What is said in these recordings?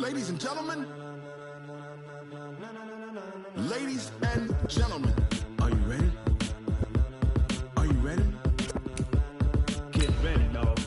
Ladies and gentlemen, are you ready? Are you ready? Get ready, dog.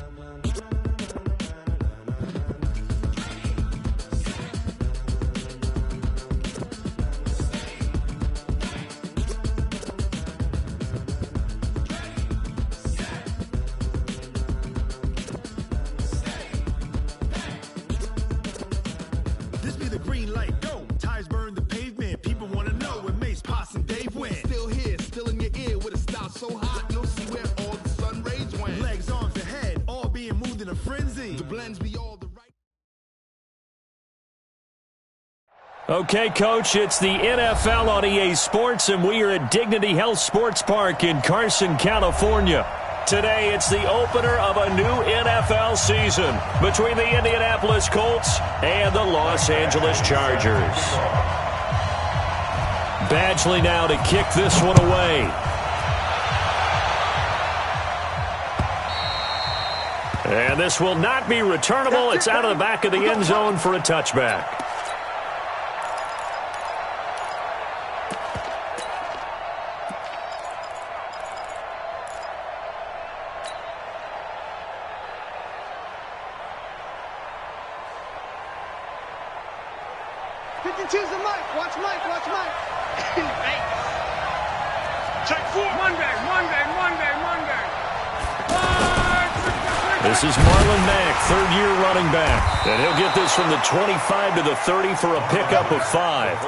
This be the green light, go. Tires burn the pavement. People want to know when Mace, Pops, and Dave went. Still here, still in your ear with a style so hot, you'll see where all the sun rays went. Legs, arms, and head, all being moved in a frenzy. The blends be all the right. Okay, Coach, it's the NFL on EA Sports, and we are at Dignity Health Sports Park in Carson, California. Today, it's the opener of a new NFL season between the Indianapolis Colts and the Los Angeles Chargers. Badgley now to kick this one away. And this will not be returnable. It's out of the back of the end zone for a touchback. Choose the mic. Watch Mike. Hey. Check 4. Monday. This is Marlon Mack, third-year running back. And he'll get this from the 25 to the 30 for a pickup of 5.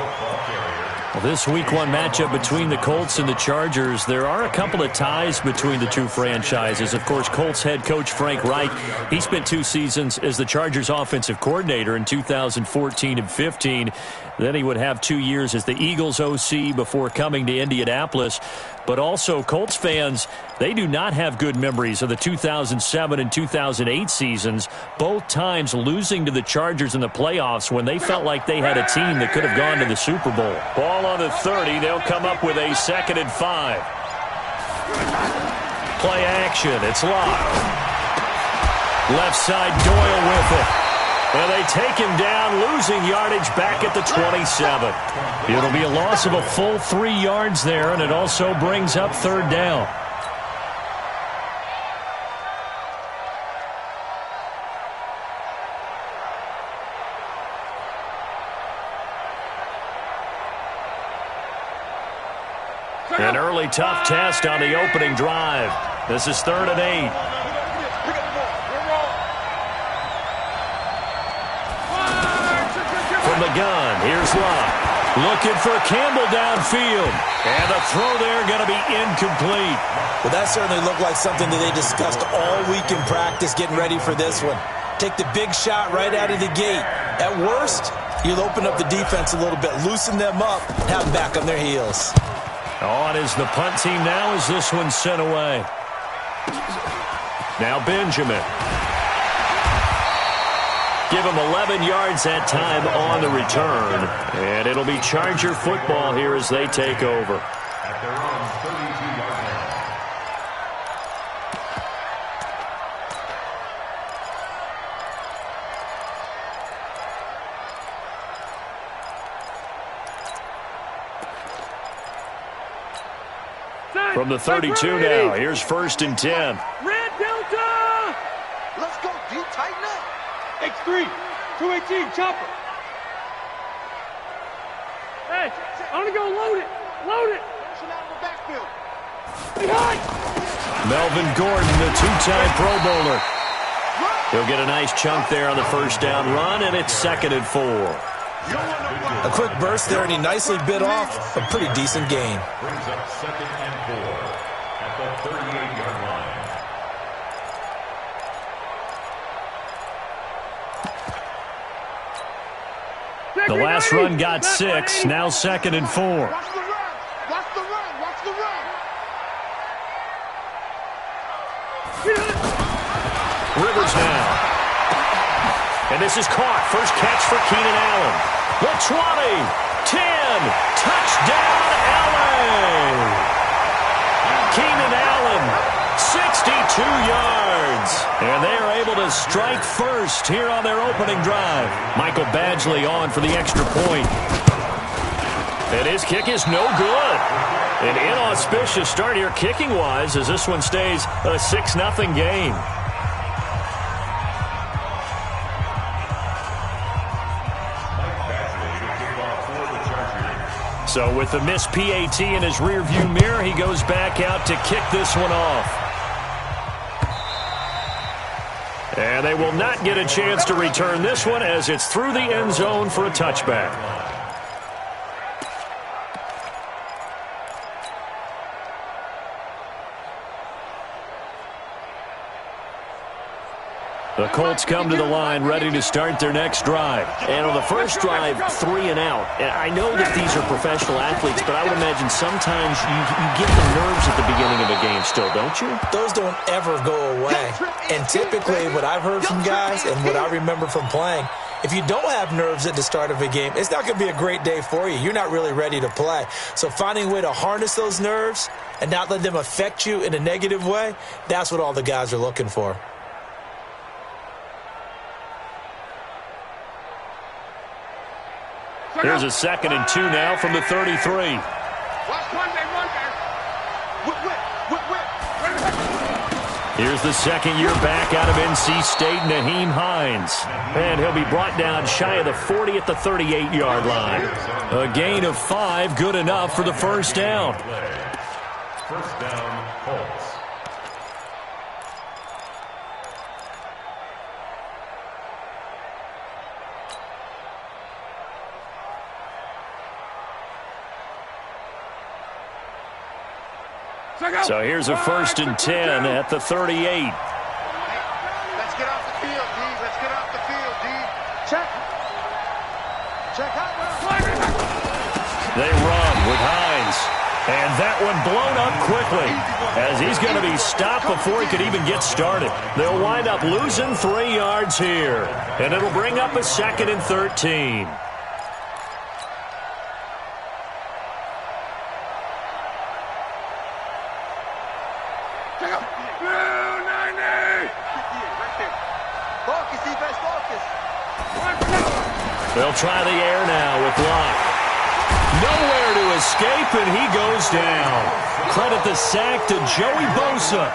Well, this Week 1 matchup between the Colts and the Chargers, there are a couple of ties between the two franchises. Of course, Colts head coach Frank Reich, he spent 2 seasons as the Chargers offensive coordinator in 2014 and 15. Then he would have 2 years as the Eagles OC before coming to Indianapolis. But also, Colts fans, they do not have good memories of the 2007 and 2008 seasons, both times losing to the Chargers in the playoffs when they felt like they had a team that could have gone to the Super Bowl. Ball on the 30. They'll come up with a 2nd and 5. Play action. It's locked. Left side, Doyle with it. And they take him down, losing yardage back at the 27. It'll be a loss of a full 3 yards there, and it also brings up 3rd down. An early tough test on the opening drive. This is 3rd and 8. From the gun, here's Locke. Looking for Campbell downfield. And the throw there going to be incomplete. Well, that certainly looked like something that they discussed all week in practice getting ready for this one. Take the big shot right out of the gate. At worst, you'll open up the defense a little bit, loosen them up, have them back on their heels. On is the punt team now as this one's sent away. Now Benjamin. Give him 11 yards that time on the return. And it'll be Charger football here as they take over. At their own 32-yard line. From the 32 now, here's 1st and 10. Red Delta! Let's go, D. Tighten up. X3, 218, chopper. Hey, I'm gonna go load it. Motion out of the backfield. Behind! Melvin Gordon, the 2-time Pro Bowler. He'll get a nice chunk there on the 1st down run, and it's 2nd and 4. A quick burst there, and he nicely bit off a pretty decent gain. Brings up 2nd and 4 at the 38-yard line. The last run got 6, now 2nd and 4. Watch the run. Rivers now. And this is caught. First catch for Keenan Allen. The 20, 10, touchdown LA. Keenan Allen, 62 yards. And they are able to will strike first here on their opening drive. Michael Badgley on for the extra point. And his kick is no good. An inauspicious start here kicking-wise as this one stays a 6-0 game. So with the missed PAT in his rearview mirror, he goes back out to kick this one off. And they will not get a chance to return this one as it's through the end zone for a touchback. The Colts come to the line ready to start their next drive. And on the first drive, 3 and out. And I know that these are professional athletes, but I would imagine sometimes you get the nerves at the beginning of a game still, don't you? Those don't ever go away. And typically what I've heard from guys and what I remember from playing, if you don't have nerves at the start of a game, it's not going to be a great day for you. You're not really ready to play. So finding a way to harness those nerves and not let them affect you in a negative way, that's what all the guys are looking for. Here's a 2nd and 2 now from the 33. Here's the second year back out of NC State, Nyheim Hines. And he'll be brought down shy of the 40 at the 38-yard line. A gain of 5, good enough for the first down. First down, Colts. So here's a 1st and 10 at the 38. Let's get off the field, D. Let's get off the field, D. Check. Check out. They run with Hines. And that one blown up quickly as he's going to be stopped before he could even get started. They'll wind up losing 3 yards here. And it'll bring up a 2nd and 13. They'll try the air now with Locke. Nowhere to escape, and he goes down. Credit the sack to Joey Bosa.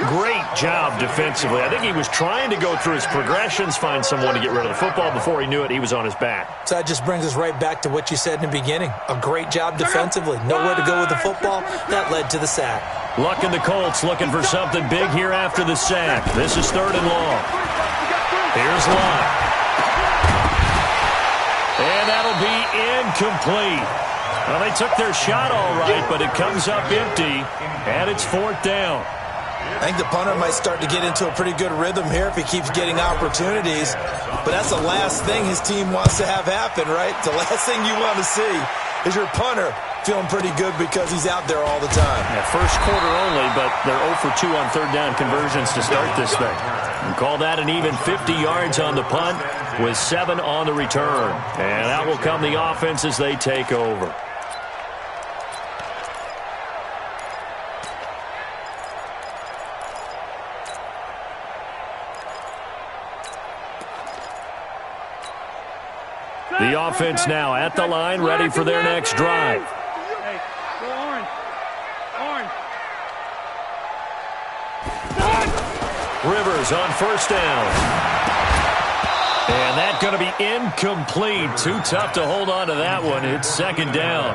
Great job defensively. I think he was trying to go through his progressions, find someone to get rid of the football. Before he knew it, he was on his back. So that just brings us right back to what you said in the beginning. A great job defensively. Nowhere to go with the football. That led to the sack. Luck and the Colts looking for something big here after the sack. This is 3rd and long. Here's Locke. And that'll be incomplete. Well, they took their shot all right, but it comes up empty, and it's 4th down. I think the punter might start to get into a pretty good rhythm here if he keeps getting opportunities. But that's the last thing his team wants to have happen, right? The last thing you want to see is your punter feeling pretty good because he's out there all the time. Yeah, first quarter only, but they're 0 for 2 on 3rd down conversions to start this thing. And call that an even 50 yards on the punt with 7 on the return. And out will come the offense as they take over. The offense now at the line, ready for their next drive. Hey, go orange. Orange. Rivers on 1st down. And that's going to be incomplete. Too tough to hold on to that one. It's 2nd down.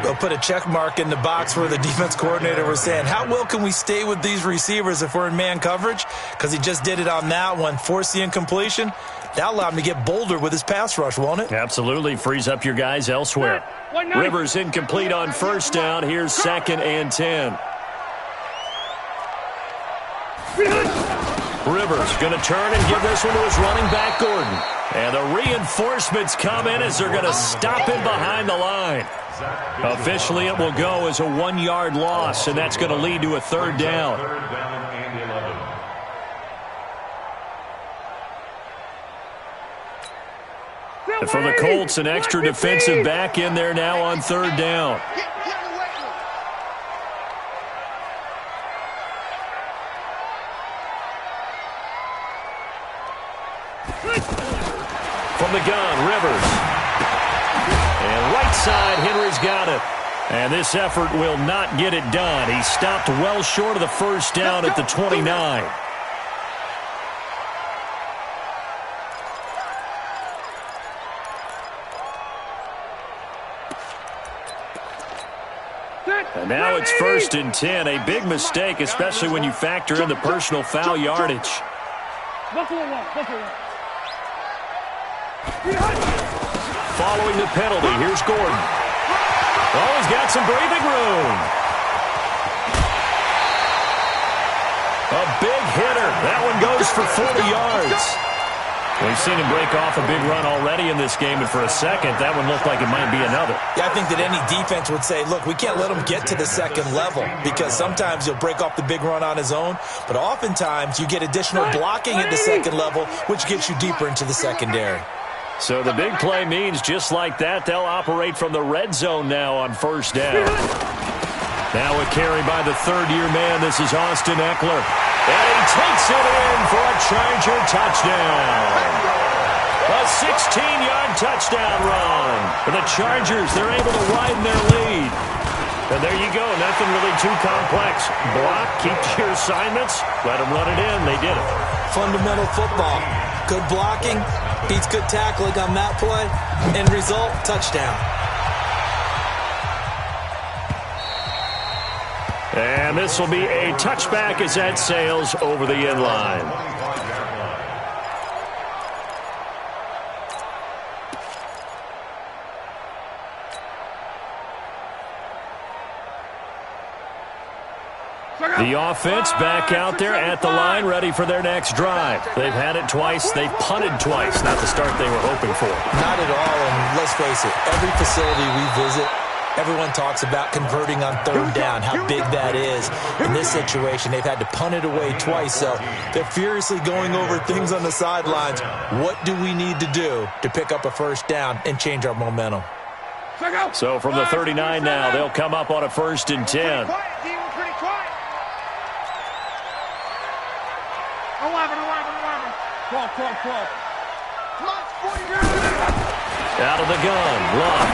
They'll put a check mark in the box where the defense coordinator was saying, how well can we stay with these receivers if we're in man coverage? Because he just did it on that one, forced the incompletion. That'll allow him to get bolder with his pass rush, won't it? Absolutely. Frees up your guys elsewhere. Rivers incomplete on 1st down. Here's 2nd and 10. Rivers going to turn and give this one to his running back, Gordon. And the reinforcements come in as they're going to stop him behind the line. Officially, it will go as a 1-yard loss, and that's going to lead to a 3rd down. And for the Colts, an extra defensive back in there now on 3rd down. the gun, Rivers. And right side, Henry's got it. And this effort will not get it done. He stopped well short of the first down at the 29. And now it's 1st and 10. A big mistake, especially when you factor in the personal foul yardage. Following the penalty, here's Gordon. Oh, he's got some breathing room. A big hitter. That one goes for 40 yards. We've seen him break off a big run already in this game, and for a second, that one looked like it might be another. Yeah, I think that any defense would say, look, we can't let him get to the second level, because sometimes he'll break off the big run on his own, but oftentimes you get additional blocking at the second level, which gets you deeper into the secondary. So the big play means just like that, they'll operate from the red zone now on 1st down. Now a carry by the third-year man. This is Austin Eckler. And he takes it in for a Charger touchdown. A 16-yard touchdown run. For the Chargers, they're able to widen their lead. And there you go. Nothing really too complex. Block, keep to your assignments, let them run it in. They did it. Fundamental football. Good blocking, beats good tackling on that play. End result, touchdown. And this will be a touchback as that sails over the end line. The offense back out there at the line, ready for their next drive. They've had it twice. They've punted twice. Not the start they were hoping for. Not at all, and let's face it, every facility we visit, everyone talks about converting on 3rd down, how big that is. In this situation, they've had to punt it away twice, so they're furiously going over things on the sidelines. What do we need to do to pick up a 1st down and change our momentum? So from the 39 now, they'll come up on a 1st and 10. Out of the gun, Luck.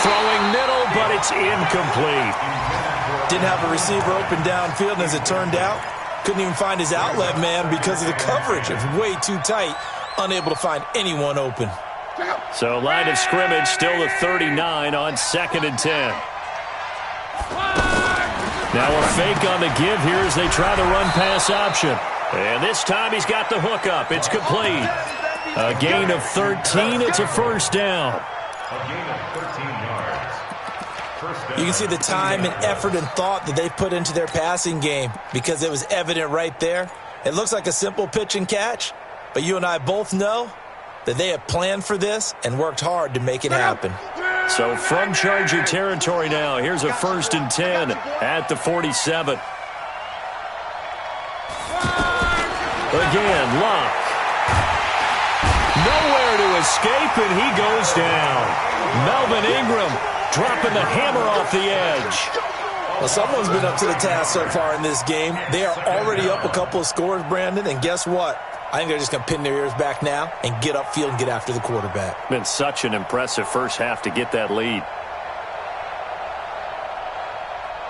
Throwing middle, but it's incomplete. Didn't have a receiver open downfield, and as it turned out, couldn't even find his outlet man because of the coverage. It was way too tight, unable to find anyone open. So line of scrimmage, still the 39 on 2nd and 10. Now a fake on the give here as they try the run-pass option. And this time he's got the hook up. It's complete. A gain of 13. It's a 1st down. A gain of 13 yards. First down. You can see the time and effort and thought that they put into their passing game because it was evident right there. It looks like a simple pitch and catch, but you and I both know that they have planned for this and worked hard to make it happen. So from Charger territory now, here's a 1st and 10 at the 47. Again, Locke. Nowhere to escape, and he goes down. Melvin Ingram dropping the hammer off the edge. Well, someone's been up to the task so far in this game. They are already up a couple of scores, Brandon, and guess what? I think they're just going to pin their ears back now and get upfield and get after the quarterback. Been such an impressive first half to get that lead.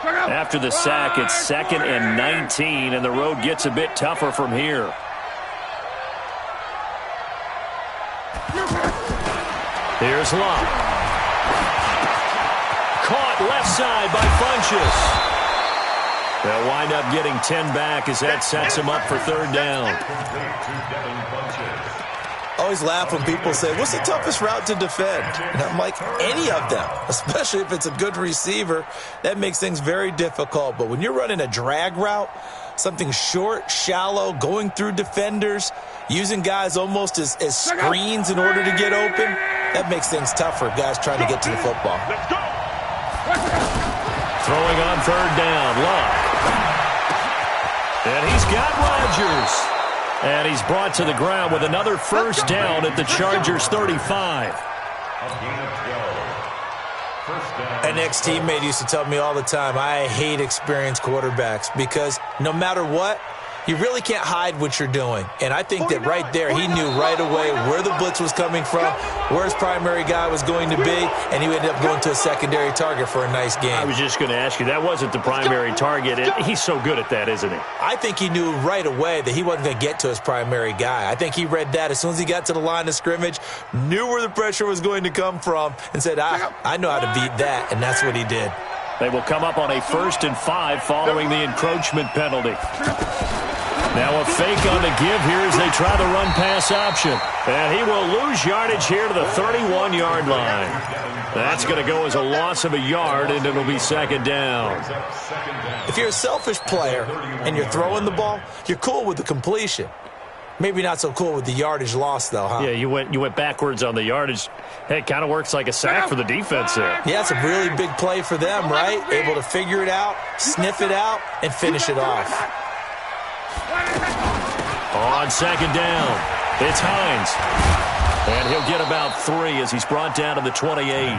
After the sack, it's 2nd and 19, and the road gets a bit tougher from here. Here's Locke. Caught left side by Funchess. They'll wind up getting 10 back as that sets him up for 3rd down. I always laugh when people say, what's the toughest route to defend? And I'm like, any of them, especially if it's a good receiver. That makes things very difficult. But when you're running a drag route, something short, shallow, going through defenders, using guys almost as screens in order to get open, that makes things tougher, guys trying to get to the football. Throwing on 3rd down, Locke. And he's got Rodgers. And he's brought to the ground with another 1st down at the Chargers 35. An ex-teammate used to tell me all the time, I hate experienced quarterbacks because no matter what, You really can't hide what you're doing. And I think that right there, he knew right away where the blitz was coming from, where his primary guy was going to be, and he ended up going to a secondary target for a nice game. I was just going to ask you, that wasn't the primary target, and he's so good at that, isn't he? I think he knew right away that he wasn't going to get to his primary guy. I think he read that as soon as he got to the line of scrimmage, knew where the pressure was going to come from, and said, I know how to beat that, and that's what he did. They will come up on a 1st and 5 following the encroachment penalty. Now a fake on the give here as they try the run-pass option. And he will lose yardage here to the 31-yard line. That's going to go as a loss of a yard, and it'll be 2nd down. If you're a selfish player and you're throwing the ball, you're cool with the completion. Maybe not so cool with the yardage loss, though, huh? Yeah, you went backwards on the yardage. Hey, it kind of works like a sack for the defense there. Yeah, it's a really big play for them, right? Able to figure it out, sniff it out, and finish it off. On 2nd down, it's Hines. And he'll get about 3 as he's brought down to the 28.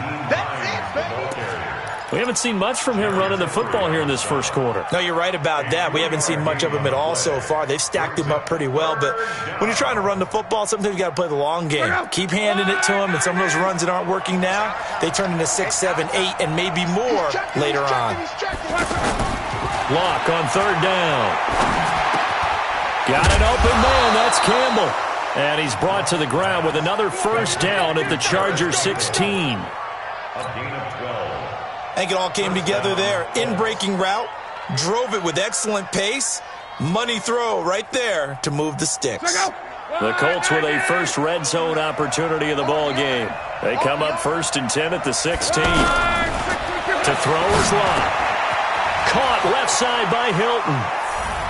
We haven't seen much from him running the football here in this first quarter. No, you're right about that. We haven't seen much of him at all so far. They've stacked him up pretty well, but when you're trying to run the football, sometimes you got to play the long game. Keep handing it to him, and some of those runs that aren't working now, they turn into 6, 7, 8, and maybe more later on. Lock on 3rd down. Got an open man. That's Campbell. And he's brought to the ground with another 1st down at the Chargers 16. I think it all came together there. In-breaking route, drove it with excellent pace. Money throw right there to move the sticks. The Colts with a first red zone opportunity of the ball game. They come up 1st and 10 at the 16. To throw is Lott. Caught left side by Hilton.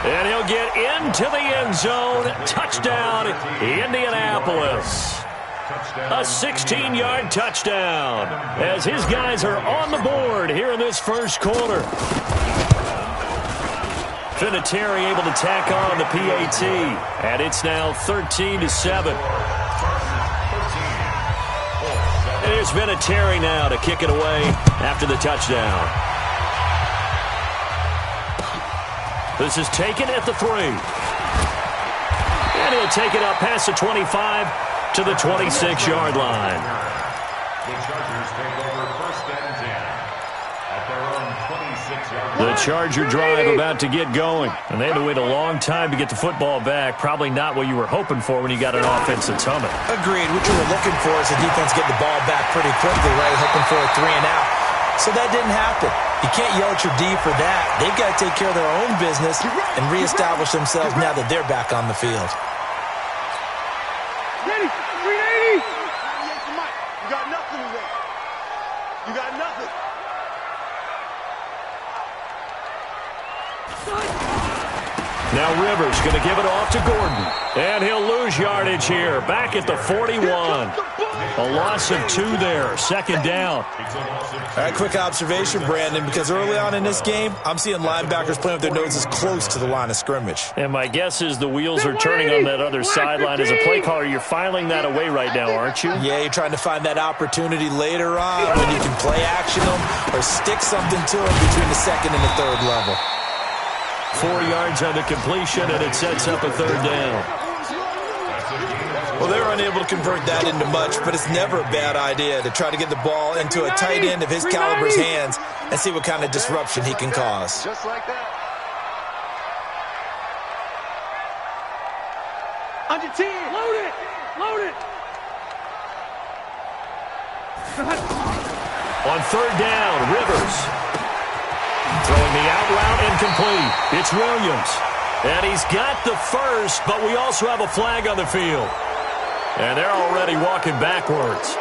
And he'll get into the end zone. Touchdown, Indianapolis. A 16-yard touchdown as his guys are on the board here in this first quarter. Vinatieri able to tack on the PAT. And it's now 13-7. Here's Vinatieri now to kick it away after the touchdown. This is taken at the 3. And he'll take it up past the 25 to the 26-yard line. The Chargers take over 1st and 10 at their own 26-yard line. The Charger drive about to get going. And they had to wait a long time to get the football back. Probably not what you were hoping for when you got an offense that's humming. Agreed. What you were looking for is the defense get the ball back pretty quickly, right? Hoping for a 3 and out. So that didn't happen. You can't yell at your D for that. They've got to take care of their own business and reestablish themselves now that they're back on the field. Ready? 380. You got nothing today. You got nothing. Now Rivers going to give it off to Gordon. And he'll lose yardage here. Back at the 41. A loss of 2 there. 2nd down. All right, quick observation, Brandon, because early on in this game, I'm seeing linebackers playing with their noses close to the line of scrimmage. And my guess is the wheels are turning on that other sideline. As a play caller, you're filing that away right now, aren't you? Yeah, you're trying to find that opportunity later on when you can play action them or stick something to them between the 2nd and the 3rd level. 4 yards on the completion, and it sets up a 3rd down. Well, they were unable to convert that into much, but it's never a bad idea to try to get the ball into a tight end of his caliber's hands and see what kind of disruption he can cause. Just like that. Under 10. Load it. Load it. On 3rd down, Rivers. Throwing the out route incomplete. It's Williams. And he's got the first, but we also have a flag on the field. And they're already walking backwards.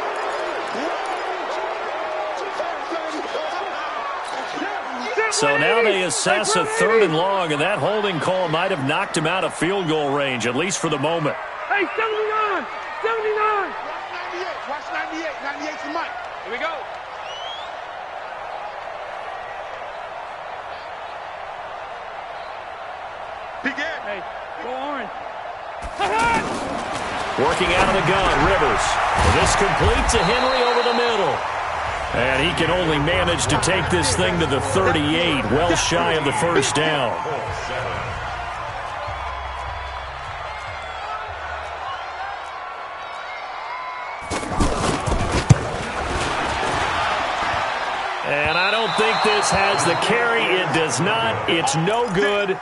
So now they assess a 3rd and long, and that holding call might have knocked him out of field goal range, at least for the moment. Hey, 79! 79! 98. Watch 98. 98 for Mike. Here we go. Hey, go orange. Working out of the gun, Rivers. And this complete to Henry over the middle. And he can only manage to take this thing to the 38, well shy of the 1st down. And I don't think this has the carry. It does not. It's no good.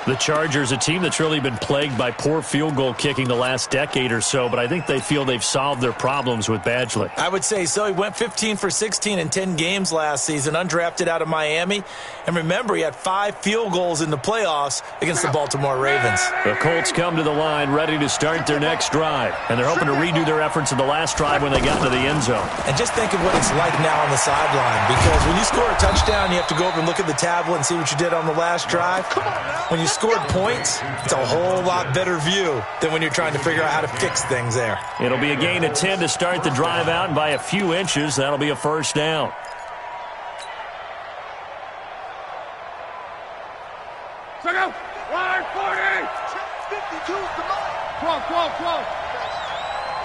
The Chargers, a team that's really been plagued by poor field goal kicking the last decade or so, but I think they feel they've solved their problems with Badgley. I would say so. He went 15 for 16 in 10 games last season, undrafted out of Miami. And remember, he had 5 field goals in the playoffs against the Baltimore Ravens. The Colts come to the line ready to start their next drive, and they're hoping to redo their efforts in the last drive when they got into the end zone. And just think of what it's like now on the sideline, because when you score a touchdown, you have to go over and look at the tablet and see what you did on the last drive. When you scored points, it's a whole lot better view than when you're trying to figure out how to fix things there. It'll be a gain of 10 to start the drive out, and by a few inches, that'll be a first down. Check out. Line 40. 52's the mark. 12.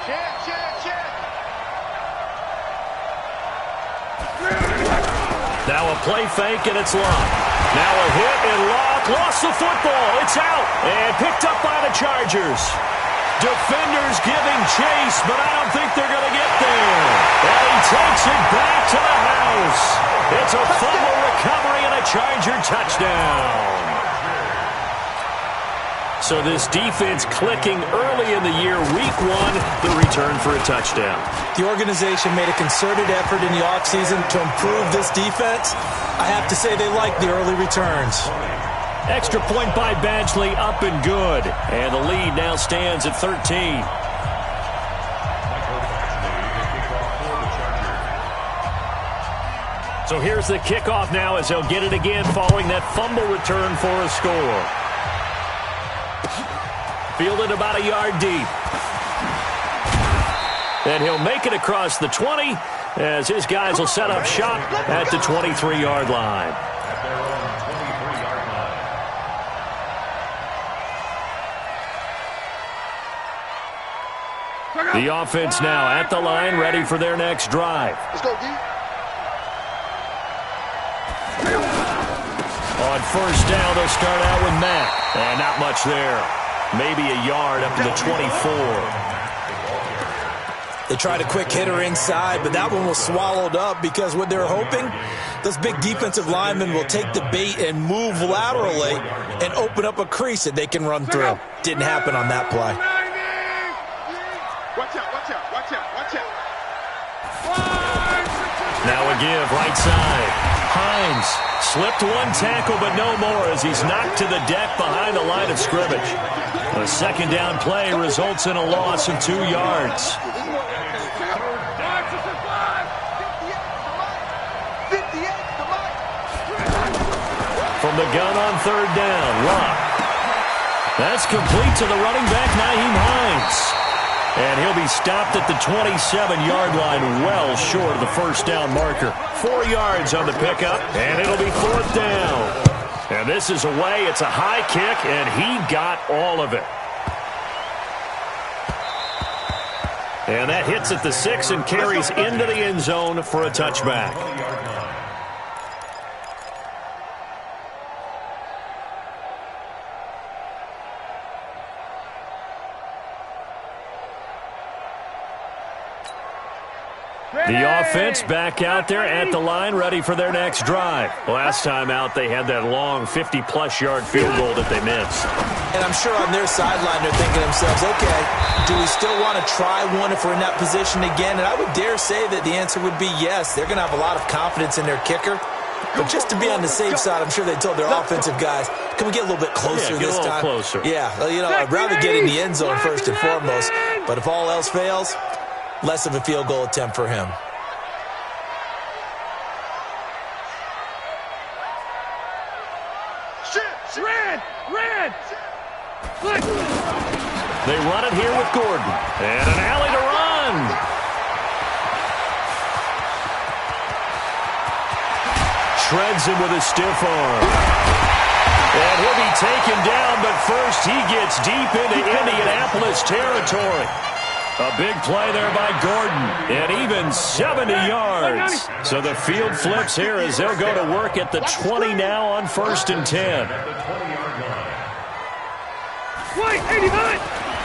Check. Now a play fake, and it's locked. Now a hit and locked. Lost the football. It's out. And picked up by the Chargers. Defenders giving chase, but I don't think they're going to get there. And he takes it back to the house. It's a fumble recovery and a Charger touchdown. So this defense clicking early in the year, week 1, the return for a touchdown. The organization made a concerted effort in the offseason to improve this defense. I have to say they like the early returns. Extra point by Badgley, up and good. And the lead now stands at 13. So here's the kickoff now as they'll get it again following that fumble return for a score. Fielded about a yard deep. And he'll make it across the 20 as his guys will set up shop at the 23-yard line. The offense now at the line, ready for their next drive. Let's go, D. On first down, they'll start out with Matt. And not much there. Maybe a yard up to the 24. They tried a quick hitter inside, but that one was swallowed up because what they're hoping, those big defensive linemen will take the bait and move laterally and open up a crease that they can run through. Didn't happen on that play. Watch out. Now a give, right side. Hines slipped one tackle, but no more as he's knocked to the deck behind the line of scrimmage. A second down play results in a loss of 2 yards. From the gun on third down, Locke. That's complete to the running back, Nyheim Hines. And he'll be stopped at the 27-yard line, well short of the first down marker. 4 yards on the pickup, and it'll be fourth down. And this is away. It's a high kick, and he got all of it. And that hits at the 6 and carries into the end zone for a touchback. The offense back out there at the line, ready for their next drive. Last time out, they had that long 50-plus yard field goal that they missed. And I'm sure on their sideline they're thinking to themselves, okay, do we still want to try one if we're in that position again? And I would dare say that the answer would be yes. They're going to have a lot of confidence in their kicker. But just to be on the safe side, I'm sure they told their offensive guys, can we get a little bit closer this time? Closer. Yeah, I'd rather get in the end zone first and foremost. But if all else fails, less of a field goal attempt for him. Red! They run it here with Gordon. And an alley to run. Shreds him with a stiff arm. And he'll be taken down, but first he gets deep into Indianapolis territory. A big play there by Gordon, and even 70 yards. So the field flips here as they'll go to work at the 20 now on first and 10. White, 89!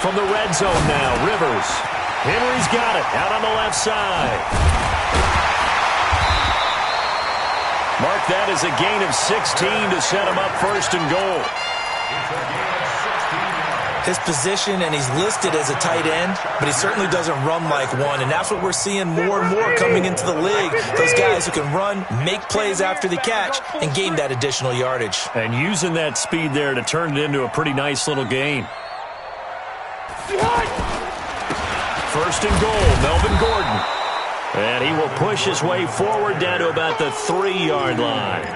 From the red zone now, Rivers. Henry's got it out on the left side. Mark that as a gain of 16 to set him up first and goal. His position, and he's listed as a tight end, but he certainly doesn't run like one, and that's what we're seeing more and more coming into the league. Those guys who can run, make plays after the catch, and gain that additional yardage. And using that speed there to turn it into a pretty nice little gain. First and goal, Melvin Gordon. And he will push his way forward down to about the 3-yard line.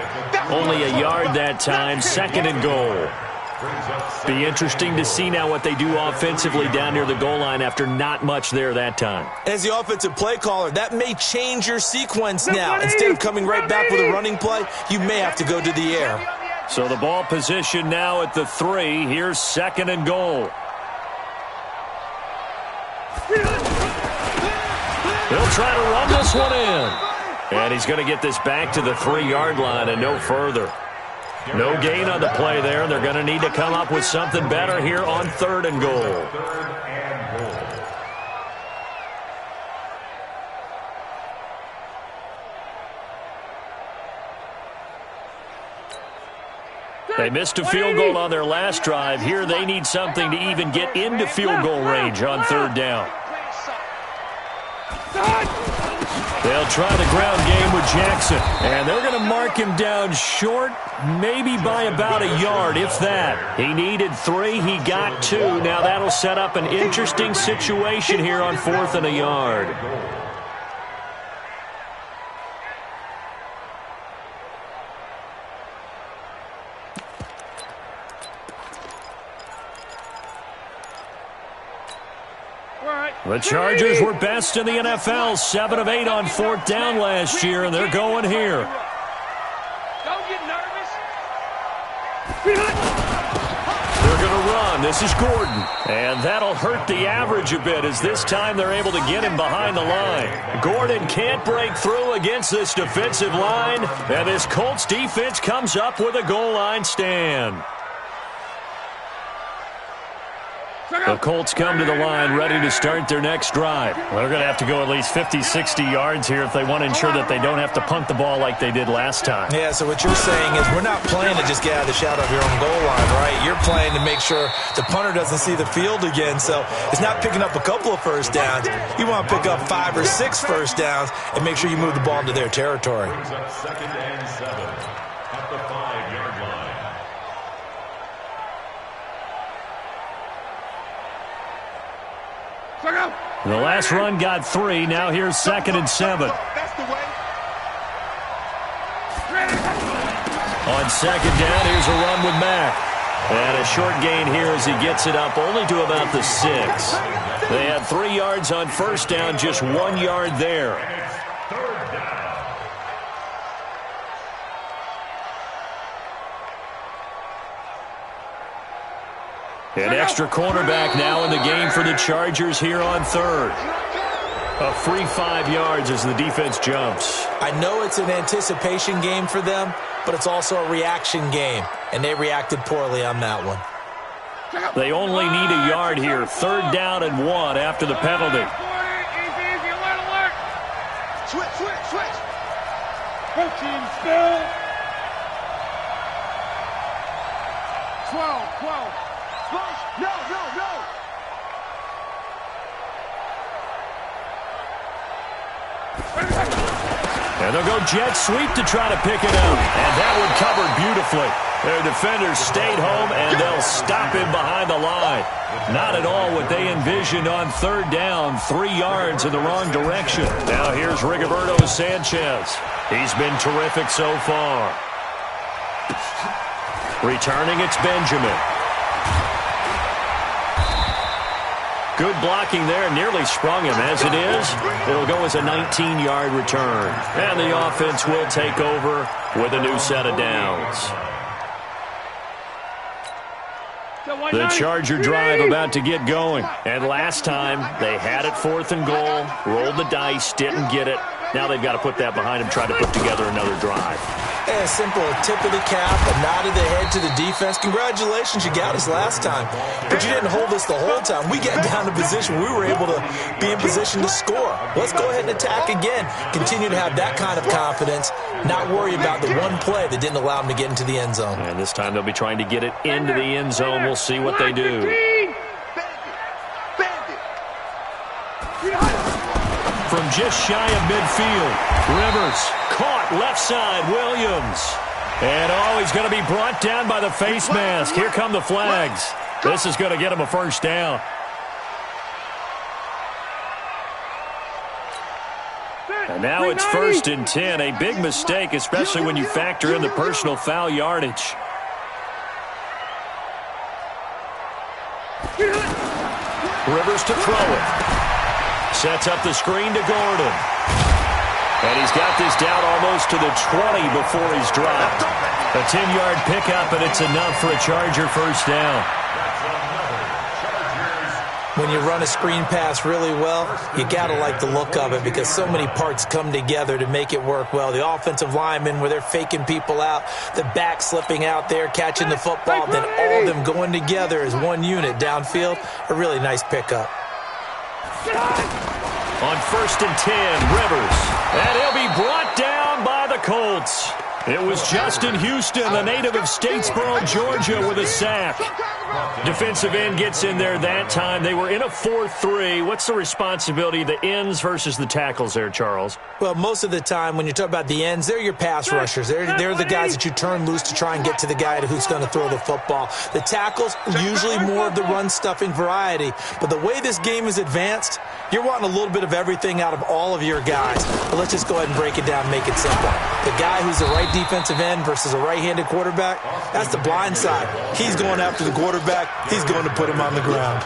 Only a yard that time, second and goal. Be interesting to see now what they do offensively down near the goal line after not much there that time. As the offensive play caller, that may change your sequence now. Instead of coming right back with a running play, you may have to go to the air. So the ball position now at the 3. Here's second and goal. He'll try to run this one in. And he's going to get this back to the 3-yard line and no further. No gain on the play there. They're going to need to come up with something better here on third and goal. They missed a field goal on their last drive. Here they need something to even get into field goal range on third down. They'll try the ground game with Jackson. And they're going to mark him down short, maybe by about a yard, if that. He needed 3. He got 2. Now that'll set up an interesting situation here on 4th and a yard. The Chargers were best in the NFL, 7 of 8 on 4th down last year, and they're going here. Don't get nervous. They're going to run. This is Gordon. And that'll hurt the average a bit as this time they're able to get him behind the line. Gordon can't break through against this defensive line, and this Colts defense comes up with a goal line stand. The Colts come to the line ready to start their next drive. Well, they're going to have to go at least 50, 60 yards here if they want to ensure that they don't have to punt the ball like they did last time. Yeah, so what you're saying is we're not playing to just get out of the shadow of your own goal line, right? You're playing to make sure the punter doesn't see the field again. So it's not picking up a couple of first downs. You want to pick up 5 or 6 first downs and make sure you move the ball into their territory. Second and 7 at the 5-yard line. The last run got 3. Now here's second and 7. That's the way. On second down, here's a run with Mack. And a short gain here as he gets it up only to about the 6. They had 3 yards on first down, just 1 yard there. An extra cornerback now in the game for the Chargers here on third. A free 5 yards as the defense jumps. I know it's an anticipation game for them, but it's also a reaction game, and they reacted poorly on that one. They only need a yard here. Third down and 1 after the penalty. Easy, alert. Switch. Coaching still. 12. No. And they'll go jet sweep to try to pick it up. And that one covered beautifully. Their defenders stayed home, and they'll stop him behind the line. Not at all what they envisioned on third down. 3 yards in the wrong direction. Now here's Rigoberto Sanchez. He's been terrific so far. Returning, it's Benjamin. Good blocking there, nearly sprung him. As it is, it'll go as a 19-yard return. And the offense will take over with a new set of downs. The Charger drive about to get going. And last time, they had it 4th and goal, rolled the dice, didn't get it. Now they've got to put that behind them, try to put together another drive. A simple tip of the cap, a nod of the head to the defense. Congratulations, you got us last time. But you didn't hold us the whole time. We got down to position. We were able to be in position to score. Let's go ahead and attack again. Continue to have that kind of confidence, not worry about the one play that didn't allow them to get into the end zone. And this time they'll be trying to get it into the end zone. We'll see what they do. From just shy of midfield, Rivers caught left side, Williams. And he's going to be brought down by the face mask. Here come the flags. This is going to get him a first down. And now it's 1st and 10. A big mistake, especially when you factor in the personal foul yardage. Rivers to throw it. Sets up the screen to Gordon. And he's got this down almost to the 20 before he's dropped. A 10-yard pickup, and it's enough for a Charger first down. When you run a screen pass really well, you got to like the look of it because so many parts come together to make it work well. The offensive linemen, where they're faking people out, the back slipping out there, catching the football, then all of them going together as one unit downfield. A really nice pickup. On 1st and 10, Rivers. And he'll be brought down by the Colts. It was Justin Houston, the native of Statesboro, Georgia, with a sack. Defensive end gets in there that time. They were in a 4-3. What's the responsibility of the ends versus the tackles there, Charles? Well, most of the time when you talk about the ends, they're your pass rushers. They're the guys that you turn loose to try and get to the guy who's going to throw the football. The tackles, usually more of the run-stuffing variety. But the way this game is advanced, you're wanting a little bit of everything out of all of your guys. But let's just go ahead and break it down and make it simple. The guy who's the right defensive end versus a right-handed quarterback, that's the blind side. He's going after the quarterback. He's going to put him on the ground.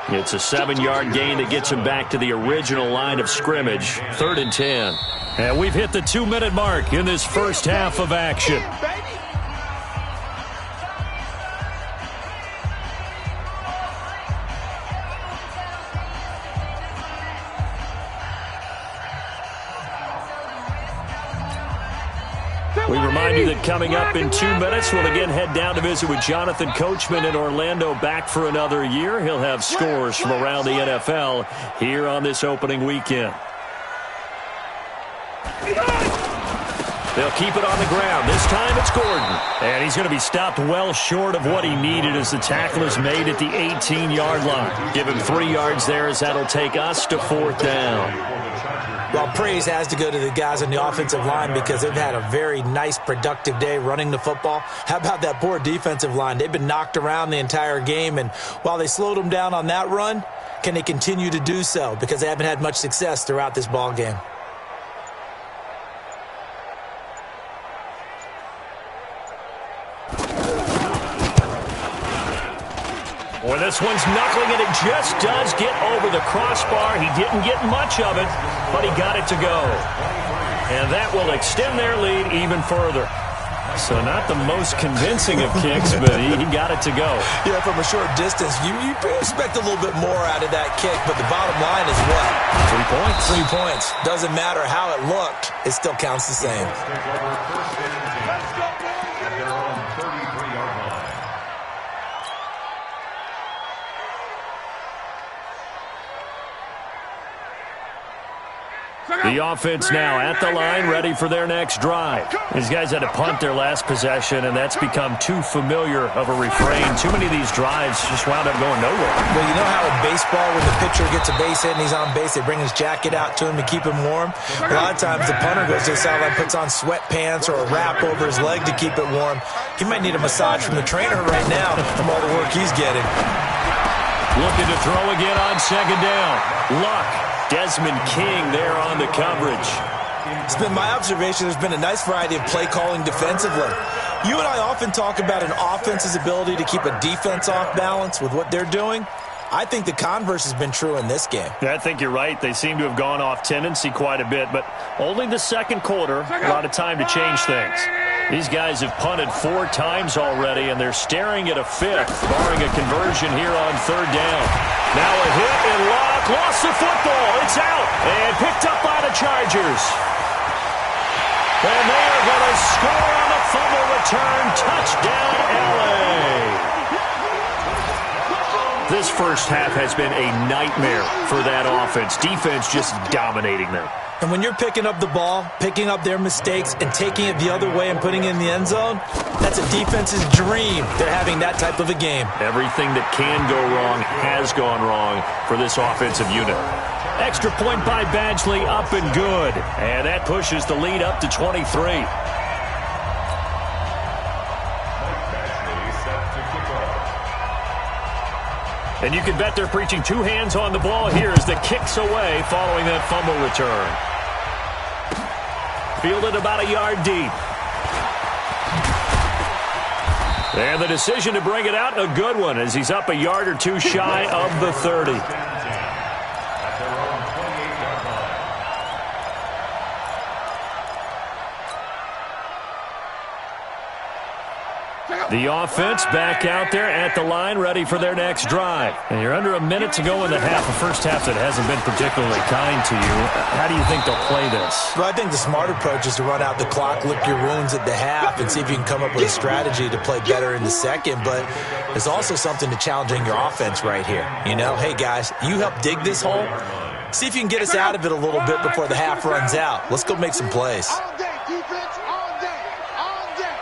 It's a 7-yard gain that gets him back to the original line of scrimmage. 3rd and 10. And we've hit the 2-minute mark in this first half of action. We remind you that coming up in 2 minutes, we'll again head down to visit with Jonathan Coachman in Orlando, back for another year. He'll have scores from around the NFL here on this opening weekend. They'll keep it on the ground. This time it's Gordon. And he's going to be stopped well short of what he needed as the tackle is made at the 18-yard line. Give him 3 yards there as that'll take us to 4th down. Well, praise has to go to the guys on the offensive line because they've had a very nice, productive day running the football. How about that poor defensive line? They've been knocked around the entire game, and while they slowed them down on that run, can they continue to do so? Because they haven't had much success throughout this ball game. Boy, this one's knuckling it. It just does get over the crossbar. He didn't get much of it, but he got it to go. And that will extend their lead even further. So not the most convincing of kicks, but he got it to go. Yeah, from a short distance, you expect a little bit more out of that kick, but the bottom line is what? 3 points. 3 points. Doesn't matter how it looked. It still counts the same. The offense now at the line, ready for their next drive. These guys had to punt their last possession, and that's become too familiar of a refrain. Too many of these drives just wound up going nowhere. Well, you know how in baseball, when the pitcher gets a base hit and he's on base, they bring his jacket out to him to keep him warm? A lot of times the punter goes to the sideline, puts on sweatpants or a wrap over his leg to keep it warm. He might need a massage from the trainer right now from all the work he's getting. Looking to throw again on 2nd down. Luck. Desmond King there on the coverage. It's been my observation there's been a nice variety of play calling defensively. You and I often talk about an offense's ability to keep a defense off balance with what they're doing. I think the converse has been true in this game. Yeah, I think you're right. They seem to have gone off tendency quite a bit, but only the second quarter, a lot of time to change things. These guys have punted 4 times already, and they're staring at a 5th, barring a conversion here on 3rd down. Now a hit, and Luck lost the football. It's out, and picked up by the Chargers. And they are going to score on the fumble return. Touchdown, L.A. This first half has been a nightmare for that offense. Defense just dominating them. And when you're picking up the ball, picking up their mistakes, and taking it the other way and putting it in the end zone, that's a defense's dream. They're having that type of a game. Everything that can go wrong has gone wrong for this offensive unit. Extra point by Badgley, up and good. And that pushes the lead up to 23. And you can bet they're preaching two hands on the ball here as the kick's away following that fumble return. Fielded about a yard deep. And the decision to bring it out, a good one, as he's up a yard or two shy of the 30. The offense back out there at the line, ready for their next drive. And you're under a minute to go in the half, a first half that hasn't been particularly kind to you. How do you think they'll play this? Well, I think the smart approach is to run out the clock, lick your wounds at the half, and see if you can come up with a strategy to play better in the second. But there's also something to challenging your offense right here. You know, hey, guys, you help dig this hole. See if you can get us out of it a little bit before the half runs out. Let's go make some plays. All day, defense, all day, all day.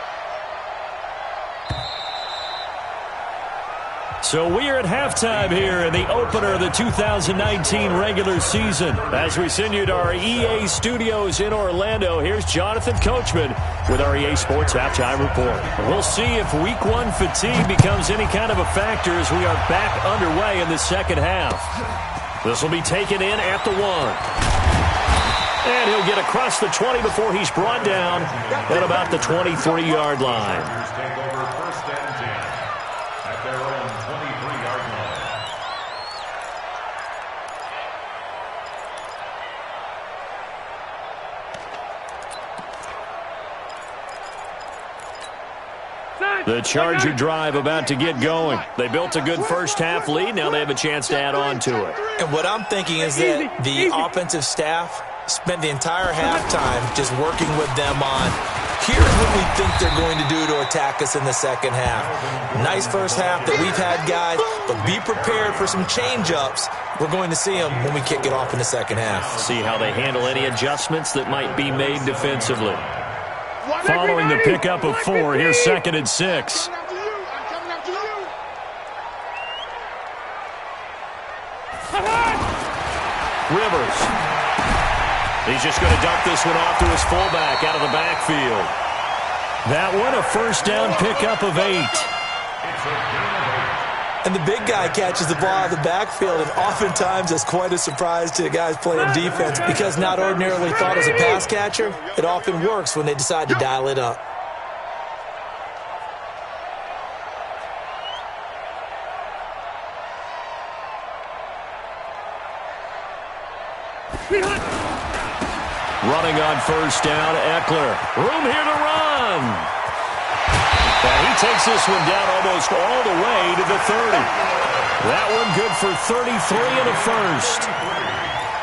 So we are at halftime here in the opener of the 2019 regular season. As we send you to our EA studios in Orlando, here's Jonathan Coachman with our EA Sports Halftime Report. We'll see if Week 1 fatigue becomes any kind of a factor as we are back underway in the second half. This will be taken in at the 1. And he'll get across the 20 before he's brought down at about the 23-yard line. The Charger drive about to get going. They built a good first-half lead. Now they have a chance to add on to it. And what I'm thinking is that the offensive staff spent the entire halftime just working with them on, here's what we think they're going to do to attack us in the second half. Nice first half that we've had, guys, but be prepared for some change-ups. We're going to see them when we kick it off in the second half. See how they handle any adjustments that might be made defensively. Following the pickup of 4, here's 2nd and 6. I'm coming after you. Rivers. He's just going to dump this one off to his fullback out of the backfield. That one, a first down pickup of 8. And the big guy catches the ball out of the backfield, and oftentimes that's quite a surprise to the guys playing defense because not ordinarily thought as a pass catcher, it often works when they decide to dial it up. Running on first down, Eckler. Room here to run. And he takes this one down almost all the way to the 30. That one good for 33 and a first.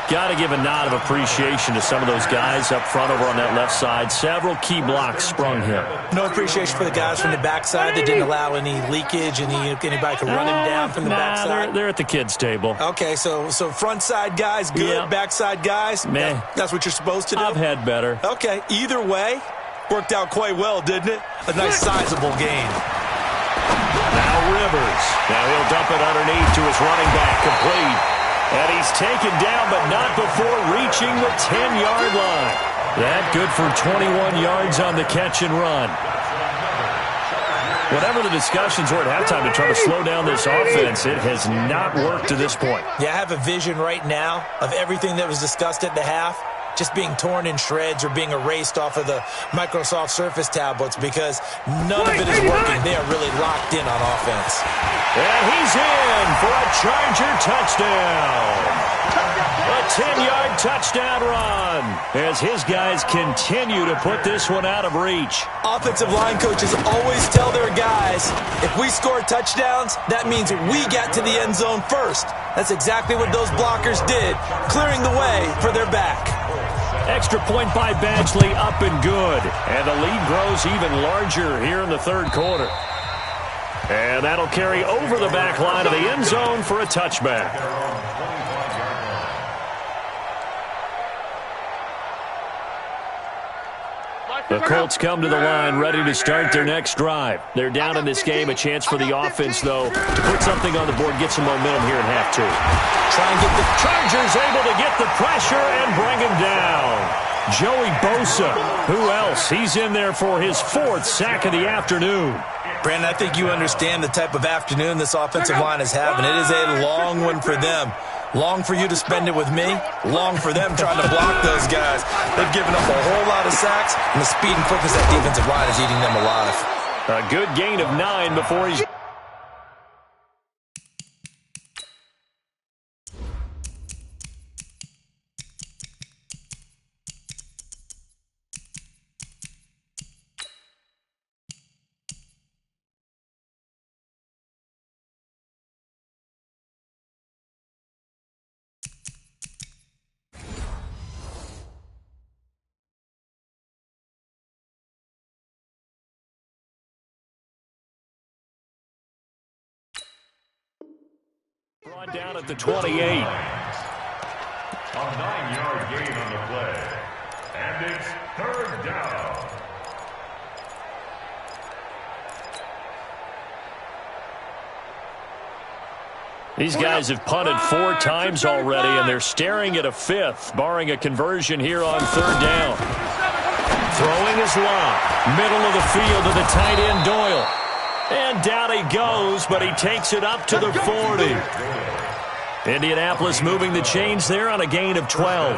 Got to give a nod of appreciation to some of those guys up front over on that left side. Several key blocks sprung him. No appreciation for the guys from the backside that didn't allow any leakage and anybody could run him down from the backside. They're at the kids' table. Okay, so front side guys good, Yeah. backside guys, Meh. that's what you're supposed to do? I've had better. Okay, either way, worked out quite well, didn't it? A nice sizable gain. Now Rivers. Now he'll dump it underneath to his running back, complete. And he's taken down, but not before reaching the 10-yard line. That good for 21 yards on the catch and run. Whatever the discussions were at halftime to try to slow down this offense, it has not worked to this point. Yeah, I have a vision right now of everything that was discussed at the half just being torn in shreds or being erased off of the Microsoft Surface tablets because none of it is working. They are really locked in on offense. And he's in for a Charger touchdown. A 10-yard touchdown run as his guys continue to put this one out of reach. Offensive line coaches always tell their guys, if we score touchdowns, that means we get to the end zone first. That's exactly what those blockers did, clearing the way for their back. Extra point by Badgley, up and good. And the lead grows even larger here in the third quarter. And that'll carry over the back line of the end zone for a touchback. The Colts come to the line ready to start their next drive. They're down in this game. A chance for the offense, though, to put something on the board, get some momentum here in half two. Try and get the Chargers able to get the pressure and bring him down. Joey Bosa, who else? He's in there for his 4th sack of the afternoon. Brandon, I think you understand the type of afternoon this offensive line is having. It is a long one for them. Long for you to spend it with me. Long for them trying to block those guys. They've given up a whole lot of sacks, and the speed and quickness of that defensive line is eating them alive. A good gain of 9 before he's... Brought down at the 28. A 9-yard gain on the play. And it's 3rd down. These guys have punted 4 times already, and they're staring at a 5th, barring a conversion here on 3rd down. Throwing his lob. Middle of the field to the tight end, Doyle. And down he goes, but he takes it up to the 40. Indianapolis moving the chains there on a gain of 12.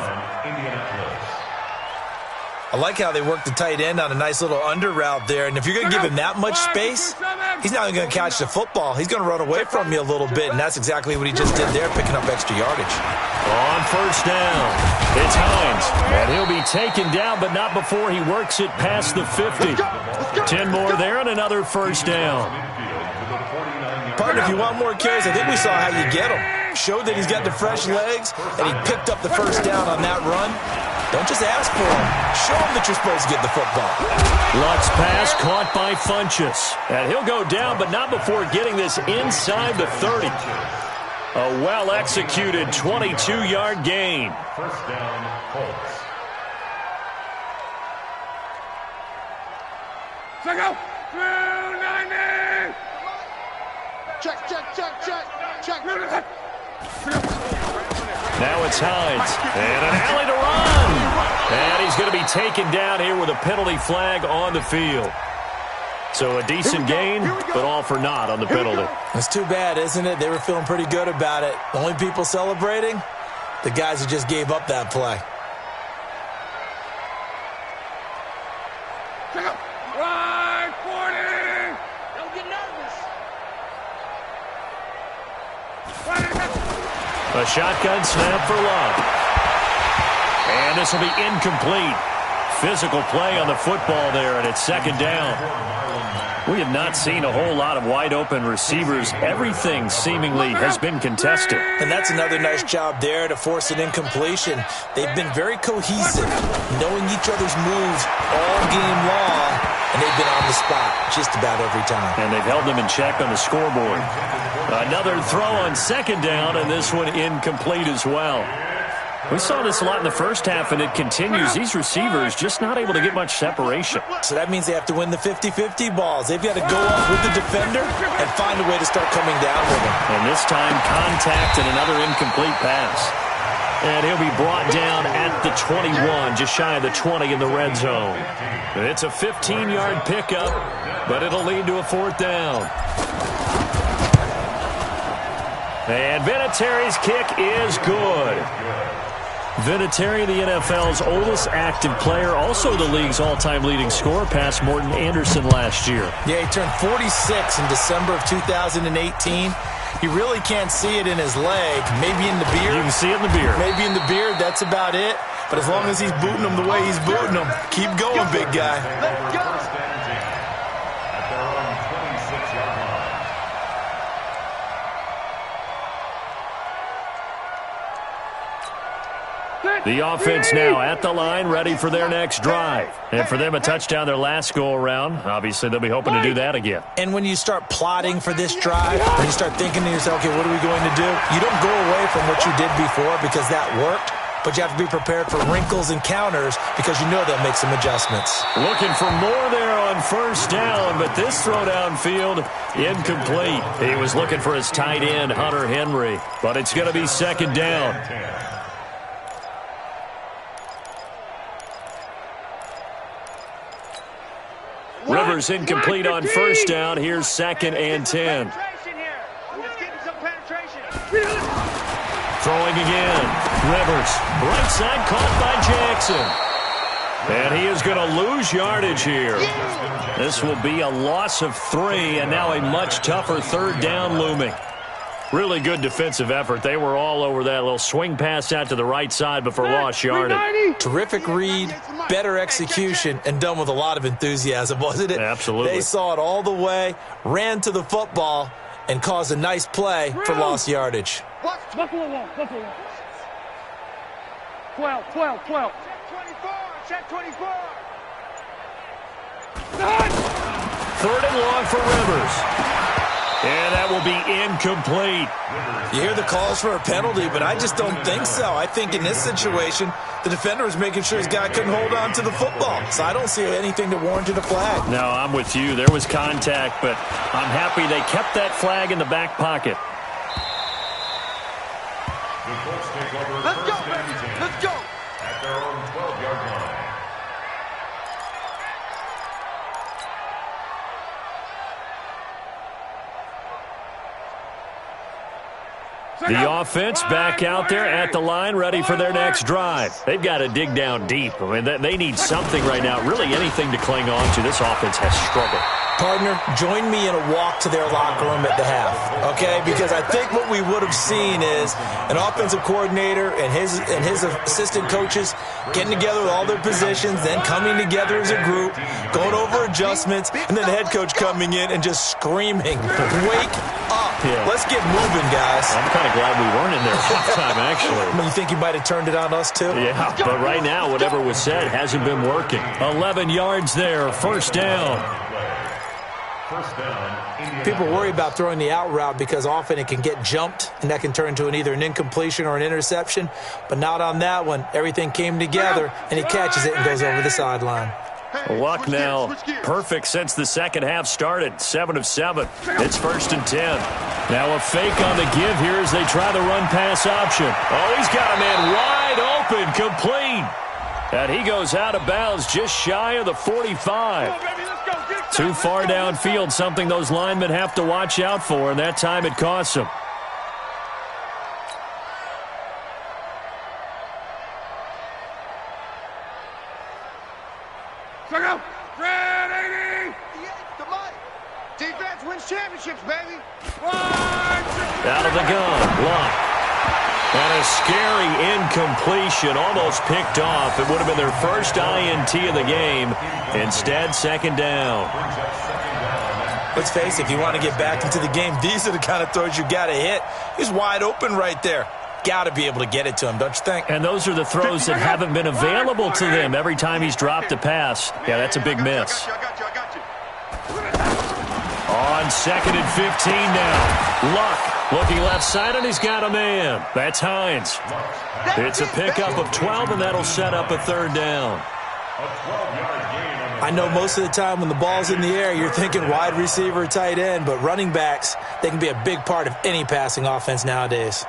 I like how they work the tight end on a nice little under route there. And if you're going to give him that much space, he's not going to catch the football. He's going to run away from you a little bit, and that's exactly what he just did there, picking up extra yardage. On 1st down, it's Hines. And he'll be taken down, but not before he works it past the 50. 10 more there and another 1st down. Partner, if you want more carries, I think we saw how you get him. Showed that he's got the fresh legs, and he picked up the 1st down on that run. Don't just ask for him. Show him that you're supposed to get the football. Luck's pass caught by Funchess. And he'll go down, but not before getting this inside the 30. A well-executed 22-yard gain. 1st down, Colts. Check out. 290. Check. Now it's Hines. And an alley to run. And he's going to be taken down here with a penalty flag on the field. So a decent gain, but all for naught on the penalty. That's too bad, isn't it? They were feeling pretty good about it. The only people celebrating, the guys who just gave up that play. Right, 40. Don't get nervous. A shotgun snap for Love. And this will be incomplete. Physical play on the football there, and it's 2nd down. We have not seen a whole lot of wide-open receivers. Everything seemingly has been contested. And that's another nice job there to force an incompletion. They've been very cohesive, knowing each other's moves all game long, and they've been on the spot just about every time. And they've held them in check on the scoreboard. Another throw on 2nd down, and this one incomplete as well. We saw this a lot in the first half, and it continues. These receivers just not able to get much separation. So that means they have to win the 50-50 balls. They've got to go up with the defender and find a way to start coming down with him. And this time, contact and another incomplete pass. And he'll be brought down at the 21, just shy of the 20 in the red zone. It's a 15-yard pickup, but it'll lead to a 4th down. And Vinatieri's kick is good. Vinatieri, the NFL's oldest active player, also the league's all-time leading scorer, past Morton Anderson last year. Yeah, he turned 46 in December of 2018. You really can't see it in his leg. Maybe in the beard. You can see it in the beard. Maybe in the beard. That's about it. But as long as he's booting them the way he's booting them, keep going, big guy. Let's go. At their own 26-yard line. The offense now at the line, ready for their next drive. And for them, a touchdown their last go-around. Obviously, they'll be hoping to do that again. And when you start plotting for this drive, when you start thinking to yourself, okay, what are we going to do? You don't go away from what you did before because that worked, but you have to be prepared for wrinkles and counters because you know they'll make some adjustments. Looking for more there on first down, but this throw downfield, incomplete. He was looking for his tight end, Hunter Henry, but it's going to be second down. Rivers incomplete on first down. Here's 2nd and 10. Throwing again. Rivers. Right side caught by Jackson. And he is going to lose yardage here. This will be a loss of 3, and now a much tougher third down looming. Really good defensive effort. They were all over that little swing pass out to the right side before lost yardage. Terrific read, better execution, and done with a lot of enthusiasm, wasn't it? Absolutely. They saw it all the way, ran to the football, and caused a nice play for lost yardage. Buffalo wall. 12. Check 24. Third and long for Rivers. And that will be incomplete. You hear the calls for a penalty, but I just don't think so. I think in this situation, the defender was making sure his guy couldn't hold on to the football. So I don't see anything to warrant a flag. No, I'm with you. There was contact, but I'm happy they kept that flag in the back pocket. The Colts take over Let's go, first and 10 let's go. at their own 12-yard line. The offense back out there at the line, ready for their next drive. They've got to dig down deep. I mean, they need something right now, really anything to cling on to. This offense has struggled. Partner, join me in a walk to their locker room at the half, okay? Because I think what we would have seen is an offensive coordinator and his assistant coaches getting together with all their positions, then coming together as a group, going over adjustments, and then the head coach coming in and just screaming, wake up. Yeah. Let's get moving, guys. I'm kind of glad we weren't in there halftime, actually. I mean, you think you might have turned it on us, too? Yeah, but right now, whatever was said hasn't been working. 11 yards there, first down. People worry about throwing the out route because often it can get jumped, and that can turn into either an incompletion or an interception. But not on that one. Everything came together, and he catches it and goes over the sideline. Luck now perfect since the second half started. 7 of 7. It's 1st and 10. Now a fake on the give here as they try the run-pass option. Oh, he's got a man wide open, complete. And he goes out of bounds just shy of the 45. Too far downfield, something those linemen have to watch out for, and that time it costs them. Defense wins championships, baby. Out of the gun, Luck. And a scary incompletion, almost picked off. It would have been their first INT of the game. Instead, second down. Let's face it, if you want to get back into the game, these are the kind of throws you got to hit. He's wide open right there. Got to be able to get it to him, don't you think? And those are the throws that haven't been available to them every time he's dropped a pass. Yeah, that's a big miss. I got you. On 2nd and 15 now. Luck looking left side, and he's got a man. That's Hines. It's a pickup of 12, and that'll set up a third down. I know most of the time when the ball's in the air, you're thinking wide receiver, tight end, but running backs, they can be a big part of any passing offense nowadays.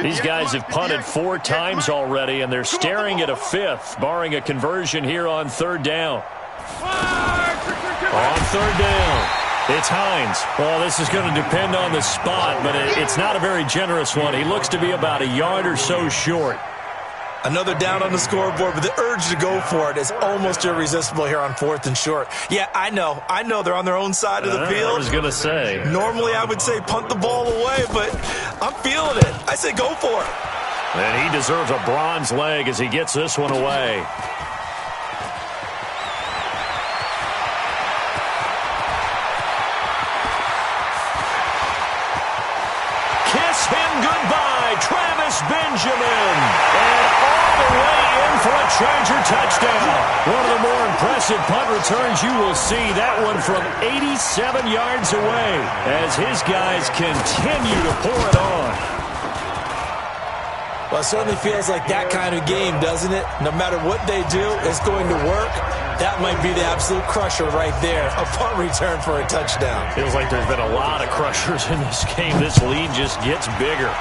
These guys have punted 4 times already, and they're staring at a 5th, barring a conversion here on third down. On third down, it's Hines. Well, this is going to depend on the spot, but it's not a very generous one. He looks to be about a yard or so short. Another down on the scoreboard, but the urge to go for it is almost irresistible here on 4th and short. Yeah, I know they're on their own side of the field. I was going to say. Normally I would say punt the ball away, but I'm feeling it. I say go for it. And he deserves a bronze leg as he gets this one away. Kiss him goodbye, Benjamin. And all the way in for a Charger touchdown. One of the more impressive punt returns you will see. That one from 87 yards away as his guys continue to pour it on. Well, it certainly feels like that kind of game, doesn't it? No matter what they do, it's going to work. That might be the absolute crusher right there. A punt return for a touchdown. Feels like there's been a lot of crushers in this game. This lead just gets bigger.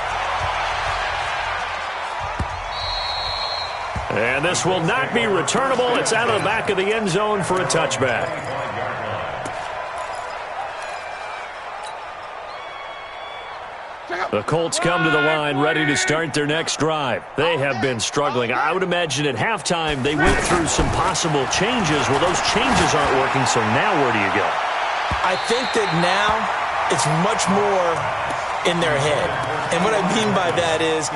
And this will not be returnable. It's out of the back of the end zone for a touchback. The Colts come to the line ready to start their next drive. They have been struggling. I would imagine at halftime they went through some possible changes. Well, those changes aren't working, so now where do you go? I think that now it's much more in their head. And what I mean by that is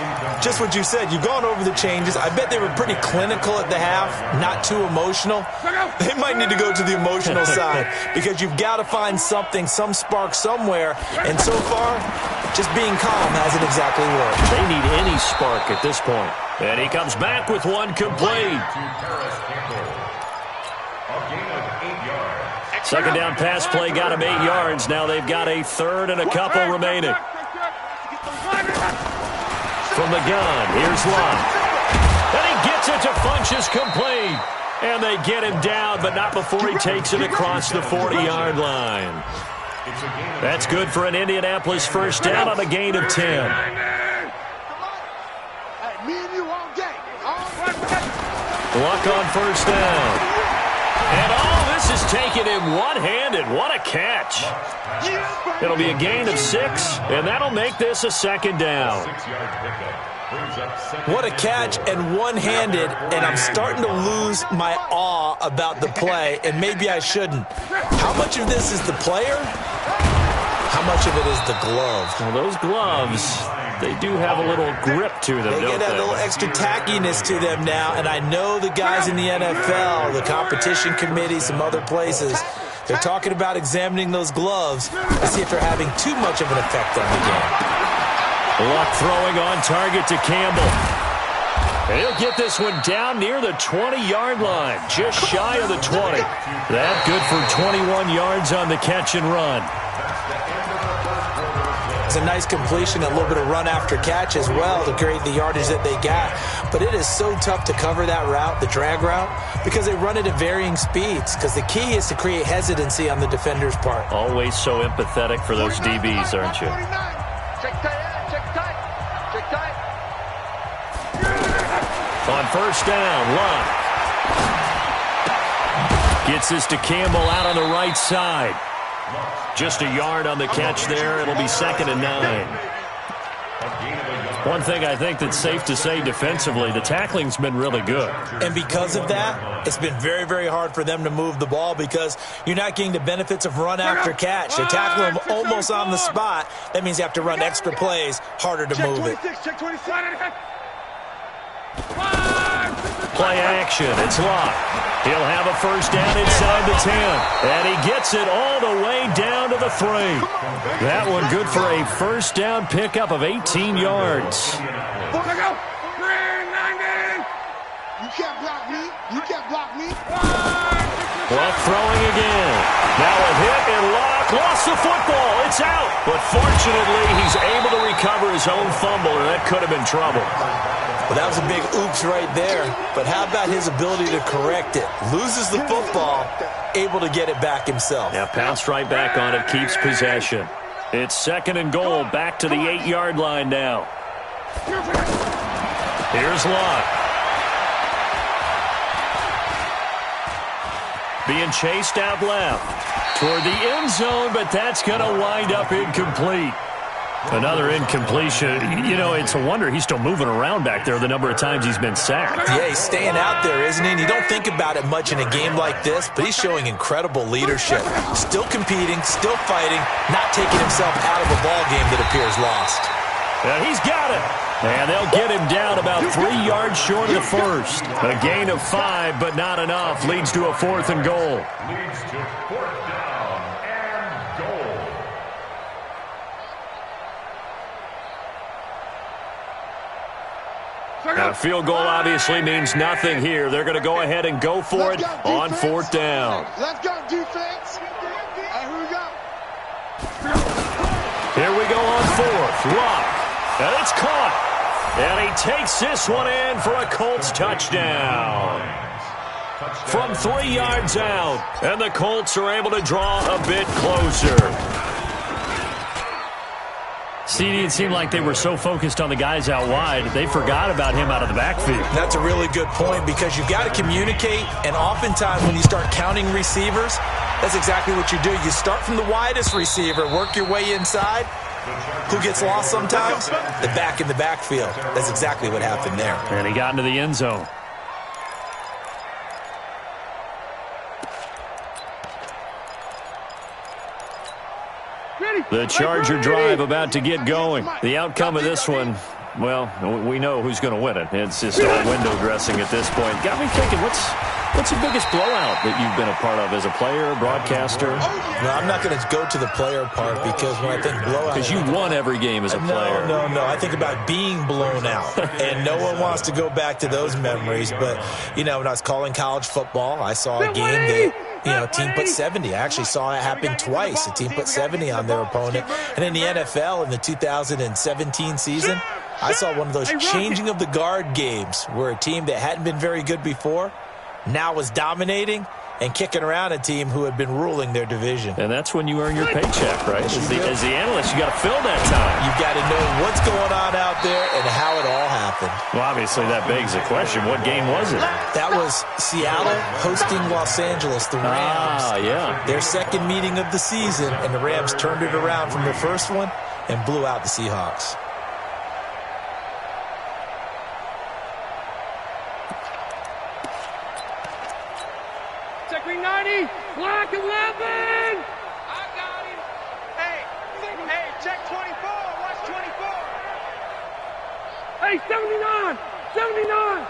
just what you said. You've gone over the changes. I bet they were pretty clinical at the half, not too emotional. They might need to go to the emotional side because you've got to find something, some spark somewhere. And so far, just being calm hasn't exactly worked. They need any spark at this point. And he comes back with one complete. Second down pass play got him 8 yards. Now they've got a third and a couple remaining. From the gun, here's Lott. And he gets it to Funchess complete. And they get him down, but not before he takes it across the 40-yard line. That's good for an Indianapolis first down on a gain of 10. Luck on first down. And all this is taken in one-handed. What a catch. It'll be a gain of 6, and that'll make this a second down. What a catch and one-handed, and I'm starting to lose my awe about the play, and maybe I shouldn't. How much of this is the player? How much of it is the glove? Well, those gloves, they do have a little grip to them, They don't get a little extra tackiness to them now, and I know the guys in the NFL, the competition committee, some other places, they're talking about examining those gloves to see if they're having too much of an effect on the game. Luck throwing on target to Campbell. And he'll get this one down near the 20-yard line, just shy of the 20. That good for 21 yards on the catch and run. It's a nice completion, a little bit of run after catch as well to create the yardage that they got. But it is so tough to cover that route, the drag route, because they run it at varying speeds. Because the key is to create hesitancy on the defender's part. Always so empathetic for those DBs, aren't you? Check tight, check tight, check tight. On first down, Luck gets this to Campbell out on the right side. Just a yard on the catch there. It'll be 2nd and 9. One thing I think that's safe to say defensively, the tackling's been really good. And because of that, it's been very, very hard for them to move the ball because you're not getting the benefits of run after catch. They tackle them almost on the spot. That means you have to run extra plays, harder to move it. Play action. It's Lott. He'll have a first down inside the 10. And he gets it all the way down to the 3. That one good for a first down pickup of 18 yards. You can't block me. You can't block me. Luck throwing again. Now a hit, and Luck lost the football. It's out. But fortunately, he's able to recover his own fumble, and that could have been trouble. Well, that was a big oops right there. But how about his ability to correct it? Loses the football, able to get it back himself. Yeah, pounced right back on it, keeps possession. It's 2nd and goal, back to the 8-yard line now. Here's Luck. Being chased out left toward the end zone, but that's going to wind up incomplete. Another incompletion. You know, it's a wonder he's still moving around back there the number of times he's been sacked. Yeah, he's staying out there, isn't he? And you don't think about it much in a game like this, but he's showing incredible leadership. Still competing, still fighting, not taking himself out of a ball game that appears lost. And he's got it. And they'll get him down about 3 yards short of the first. A gain of 5, but not enough. Leads to a 4th and goal. Leads to 4th down and goal. Now, a field goal obviously means nothing here. They're going to go ahead and go for it on 4th down. Let's go, defense. Here we go. Here we go on 4th. Lock. And it's caught. And he takes this one in for a Colts touchdown. From 3 yards out. And the Colts are able to draw a bit closer. CD, it seemed like they were so focused on the guys out wide, they forgot about him out of the backfield. That's a really good point because you've got to communicate, and oftentimes when you start counting receivers, that's exactly what you do. You start from the widest receiver, work your way inside. Who gets lost sometimes? The back in the backfield. That's exactly what happened there. And he got into the end zone. The Charger drive about to get going. The outcome of this one, well, we know who's going to win it. It's just all window dressing at this point. Got me thinking, what's the biggest blowout that you've been a part of as a player, broadcaster? No, I'm not going to go to the player part because when I think blowout... Because you won every game as a player. No. I think about being blown out. And no one wants to go back to those memories. But, when I was calling college football, I saw a game that... team put 70. I actually saw it happen twice. A team put 70 on their opponent. And in the NFL in the 2017 season, I saw one of those changing of the guard games where a team that hadn't been very good before now was dominating and kicking around a team who had been ruling their division. And that's when you earn your paycheck, right? As the analyst, you got to fill that time. You've got to know what's going on out there and how it all happened. Well, obviously that begs the question, what game was it? That was Seattle hosting Los Angeles, the Rams. Yeah. Their second meeting of the season, and the Rams turned it around from their first one and blew out the Seahawks. Check me 90. Black 11. I got him. Hey, check 24. Watch 24. Hey, 79. 79.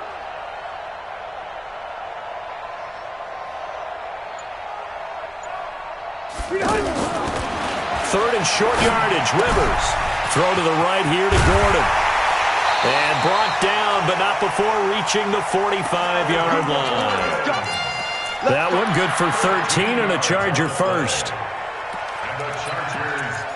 Third and short yardage. Rivers. Throw to the right here to Gordon. And brought down, but not before reaching the 45-yard line. That one good for 13 and a Charger first.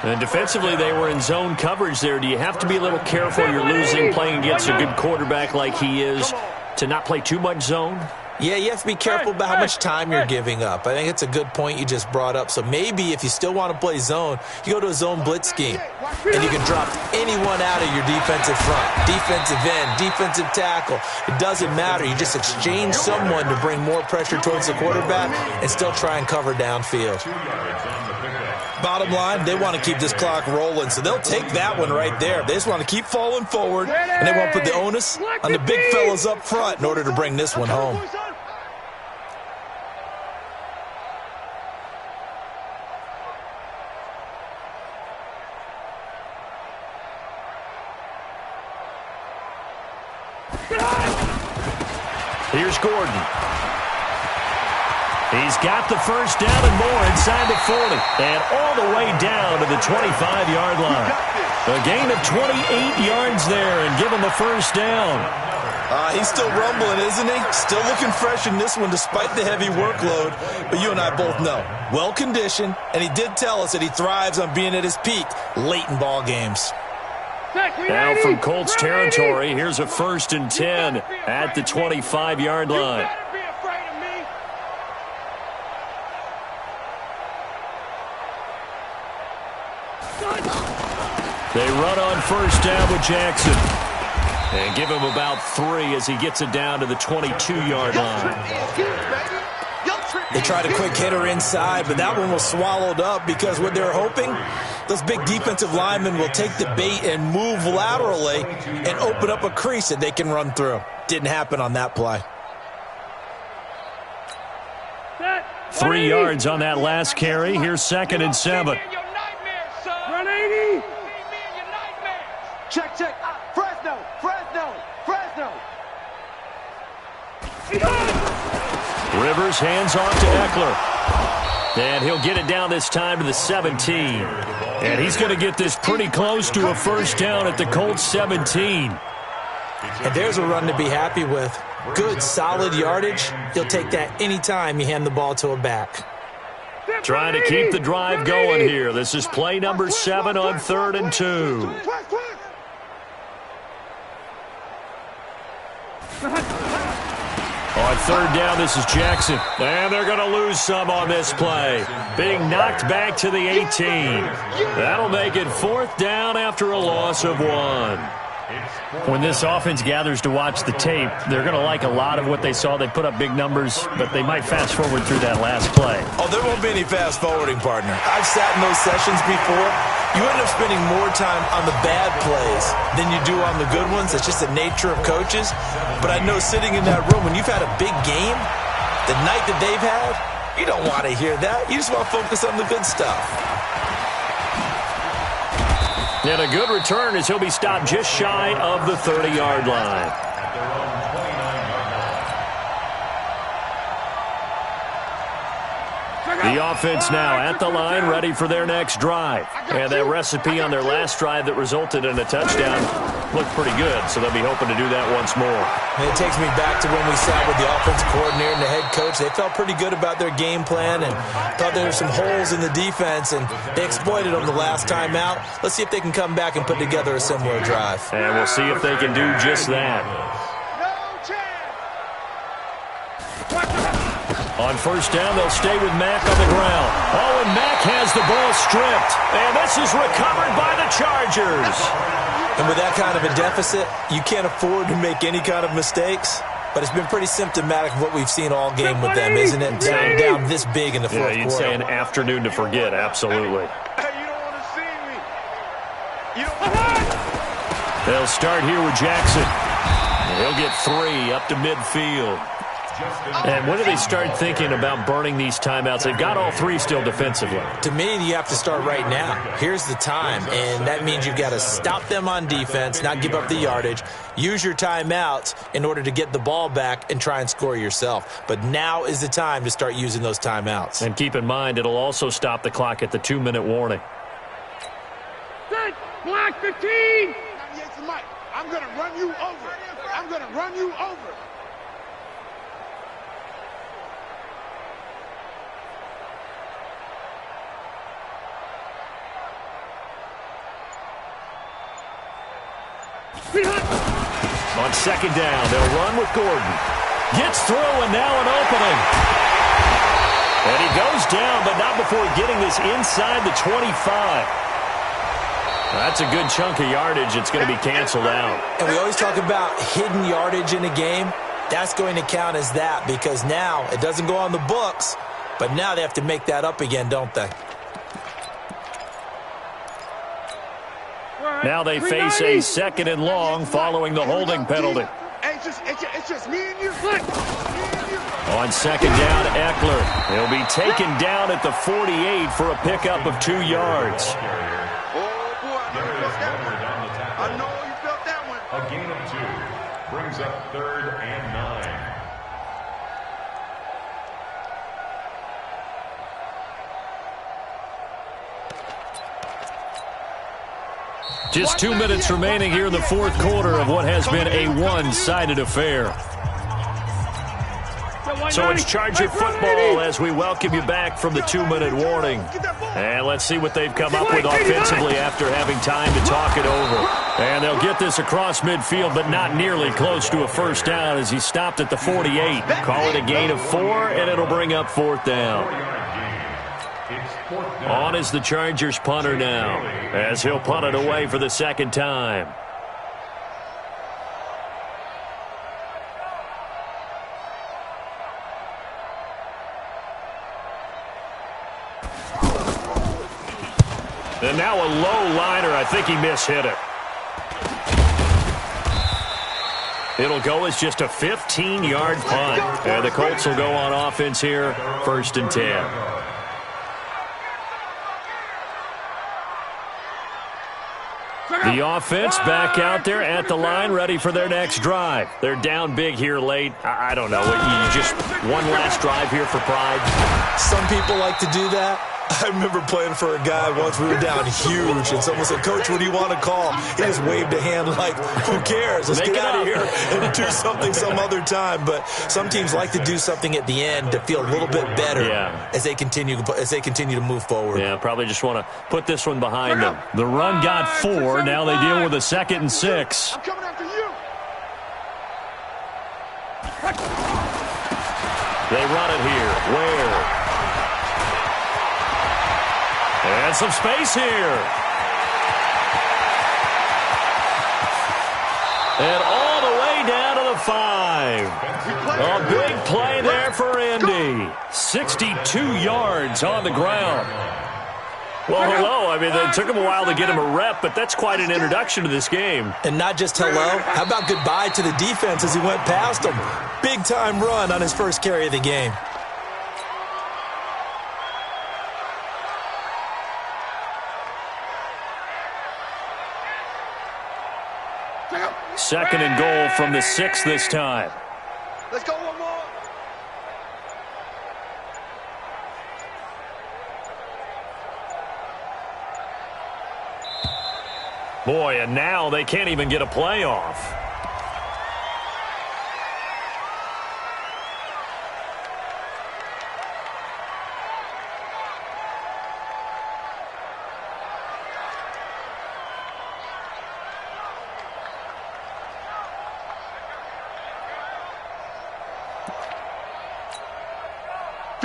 And defensively, they were in zone coverage there. Do you have to be a little careful? You're losing, playing against a good quarterback like he is, to not play too much zone? Yeah, you have to be careful about how much time you're giving up. I think it's a good point you just brought up. So maybe if you still want to play zone, you go to a zone blitz scheme. And you can drop anyone out of your defensive front, defensive end, defensive tackle. It doesn't matter. You just exchange someone to bring more pressure towards the quarterback and still try and cover downfield. Bottom line, they want to keep this clock rolling, so they'll take that one right there. They just want to keep falling forward, and they want to put the onus on the big fellas up front in order to bring this one home. Here's Gordon. He's got the first down and more inside the 40. And all the way down to the 25-yard line. A gain of 28 yards there and give him the first down. He's still rumbling, isn't he? Still looking fresh in this one despite the heavy workload. But you and I both know, well-conditioned, and he did tell us that he thrives on being at his peak late in ball games. Now from Colts territory, here's a 1st and 10 at the 25-yard line. They run on first down with Jackson. And give him about 3 as he gets it down to the 22-yard line. They tried a quick hitter inside, but that one was swallowed up because what they're hoping, those big defensive linemen will take the bait and move laterally and open up a crease that they can run through. Didn't happen on that play. 3 yards on that last carry. Here's 2nd and 7. Run 80. Check. Fresno. Rivers hands off to Eckler. And he'll get it down this time to the 17. And he's going to get this pretty close to a first down at the Colts 17. And there's a run to be happy with. Good, solid yardage. He'll take that anytime you hand the ball to a back. Trying to keep the drive going here. This is play number 7 on 3rd and 2. On 3rd down, this is Jackson. And they're going to lose some on this play. Being knocked back to the 18. That'll make it 4th down after a loss of 1. When this offense gathers to watch the tape, they're going to like a lot of what they saw. They put up big numbers, but they might fast forward through that last play. Oh, there won't be any fast forwarding, partner. I've sat in those sessions before. You end up spending more time on the bad plays than you do on the good ones. It's just the nature of coaches. But I know sitting in that room, when you've had a big game, the night that they've had, you don't want to hear that. You just want to focus on the good stuff. And a good return as he'll be stopped just shy of the 30-yard line. The offense now at the line, ready for their next drive. And that recipe on their last drive that resulted in a touchdown looked pretty good, so they'll be hoping to do that once more. And it takes me back to when we sat with the offensive coordinator and the head coach. They felt pretty good about their game plan and thought there were some holes in the defense, and they exploited them the last time out. Let's see if they can come back and put together a similar drive. And we'll see if they can do just that. On 1st down, they'll stay with Mack on the ground. Oh, and Mack has the ball stripped. And this is recovered by the Chargers. And with that kind of a deficit, you can't afford to make any kind of mistakes. But it's been pretty symptomatic of what we've seen all game with them, isn't it? Down this big in the fourth quarter. You'd say an afternoon to forget, absolutely. Hey, you don't want to see me. You don't. They'll start here with Jackson. He'll get 3 up to midfield. And when do they start thinking about burning these timeouts? They've got all 3 still defensively. To me, you have to start right now. Here's the time, and that means you've got to stop them on defense, not give up the yardage, use your timeouts in order to get the ball back and try and score yourself. But now is the time to start using those timeouts. And keep in mind, it'll also stop the clock at the 2-minute warning. Set, block 15. I'm going to run you over. I'm going to run you over. On 2nd down, they'll run with Gordon. Gets through, and now an opening. And he goes down, but not before getting this inside the 25. That's a good chunk of yardage. It's going to be canceled out. And we always talk about hidden yardage in a game. That's going to count as that because now it doesn't go on the books, but now they have to make that up again, don't they? Now they face a 2nd and long following the holding penalty. It's just me and you. On 2nd down, Eckler. He'll be taken down at the 48 for a pickup of 2 yards. Oh, boy, I know you felt that one. A gain of 2 brings up 3rd and 9. Just 2 minutes remaining here in the 4th quarter of what has been a one-sided affair. So it's Charger football as we welcome you back from the 2-minute warning. And let's see what they've come up with offensively after having time to talk it over. And they'll get this across midfield, but not nearly close to a 1st down as he stopped at the 48. Call it a gain of 4, and it'll bring up 4th down. On is the Chargers punter now, as he'll punt it away for the 2nd time. And now a low liner. I think he mishit it. It'll go as just a 15-yard punt. And the Colts will go on offense here, 1st and 10. The offense back out there at the line, ready for their next drive. They're down big here late. I don't know. You just one last drive here for pride. Some people like to do that. I remember playing for a guy once. We were down huge, and someone said, "Coach, what do you want to call?" He just waved a hand like, "Who cares? Let's get out of here and do something some other time." But some teams like to do something at the end to feel a little bit better as they continue to move forward. Yeah, probably just want to put this one behind them. The run got 4. Now they deal with a 2nd and 6. I'm coming after you. They run it here. Where? And some space here. And all the way down to the 5. A big play there for Indy. 62 yards on the ground. Well, hello. I mean, it took him a while to get him a rep, but that's quite an introduction to this game. And not just hello. How about goodbye to the defense as he went past him? Big-time run on his first carry of the game. Second and goal from the 6 this time. Let's go one more. Boy, and now they can't even get a playoff.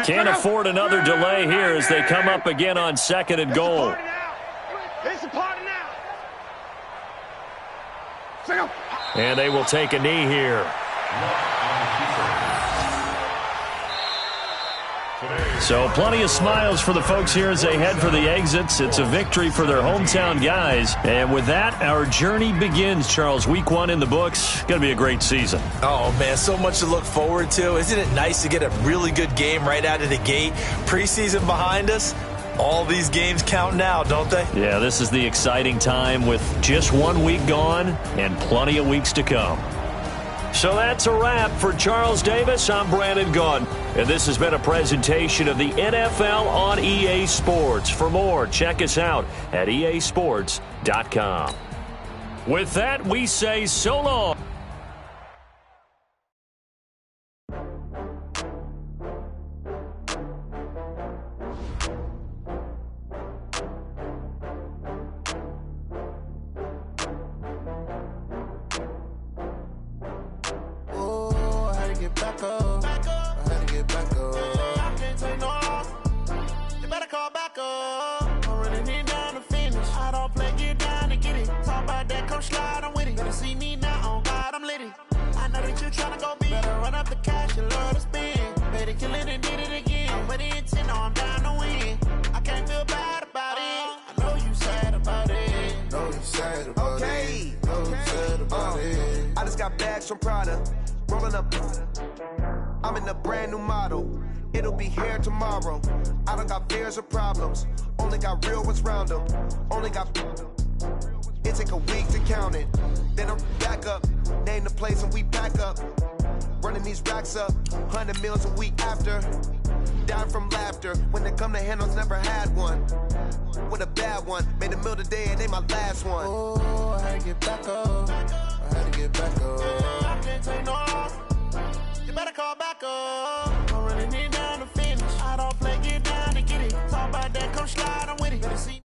Can't afford another delay here as they come up again on 2nd and goal. It's a party now. And they will take a knee here. So plenty of smiles for the folks here as they head for the exits. It's a victory for their hometown guys. And with that, our journey begins, Charles. Week 1 in the books. Going to be a great season. Oh, man, so much to look forward to. Isn't it nice to get a really good game right out of the gate? Preseason behind us. All these games count now, don't they? Yeah, this is the exciting time with just 1 week gone and plenty of weeks to come. So that's a wrap. For Charles Davis, I'm Brandon Gunn. And this has been a presentation of the NFL on EA Sports. For more, check us out at easports.com. With that, we say so long. I just got bags from Prada, rolling up. I'm in a brand new model. It'll be here tomorrow. I don't got fears or problems. Only got real ones round them. Only got. It take a week to count it. Then I'm back up. Name the place and we pack up. Running these racks up. 100 meals a week after. Down from laughter. When they come to handles, never had one. With a bad one. Made a meal today and they my last one. Oh, I had to get back up. I had to get back up. I can't take no loss. You better call back up. I'm running it down to finish. I don't play, get down to get it. Talk about that, come slide, I'm with it. Better see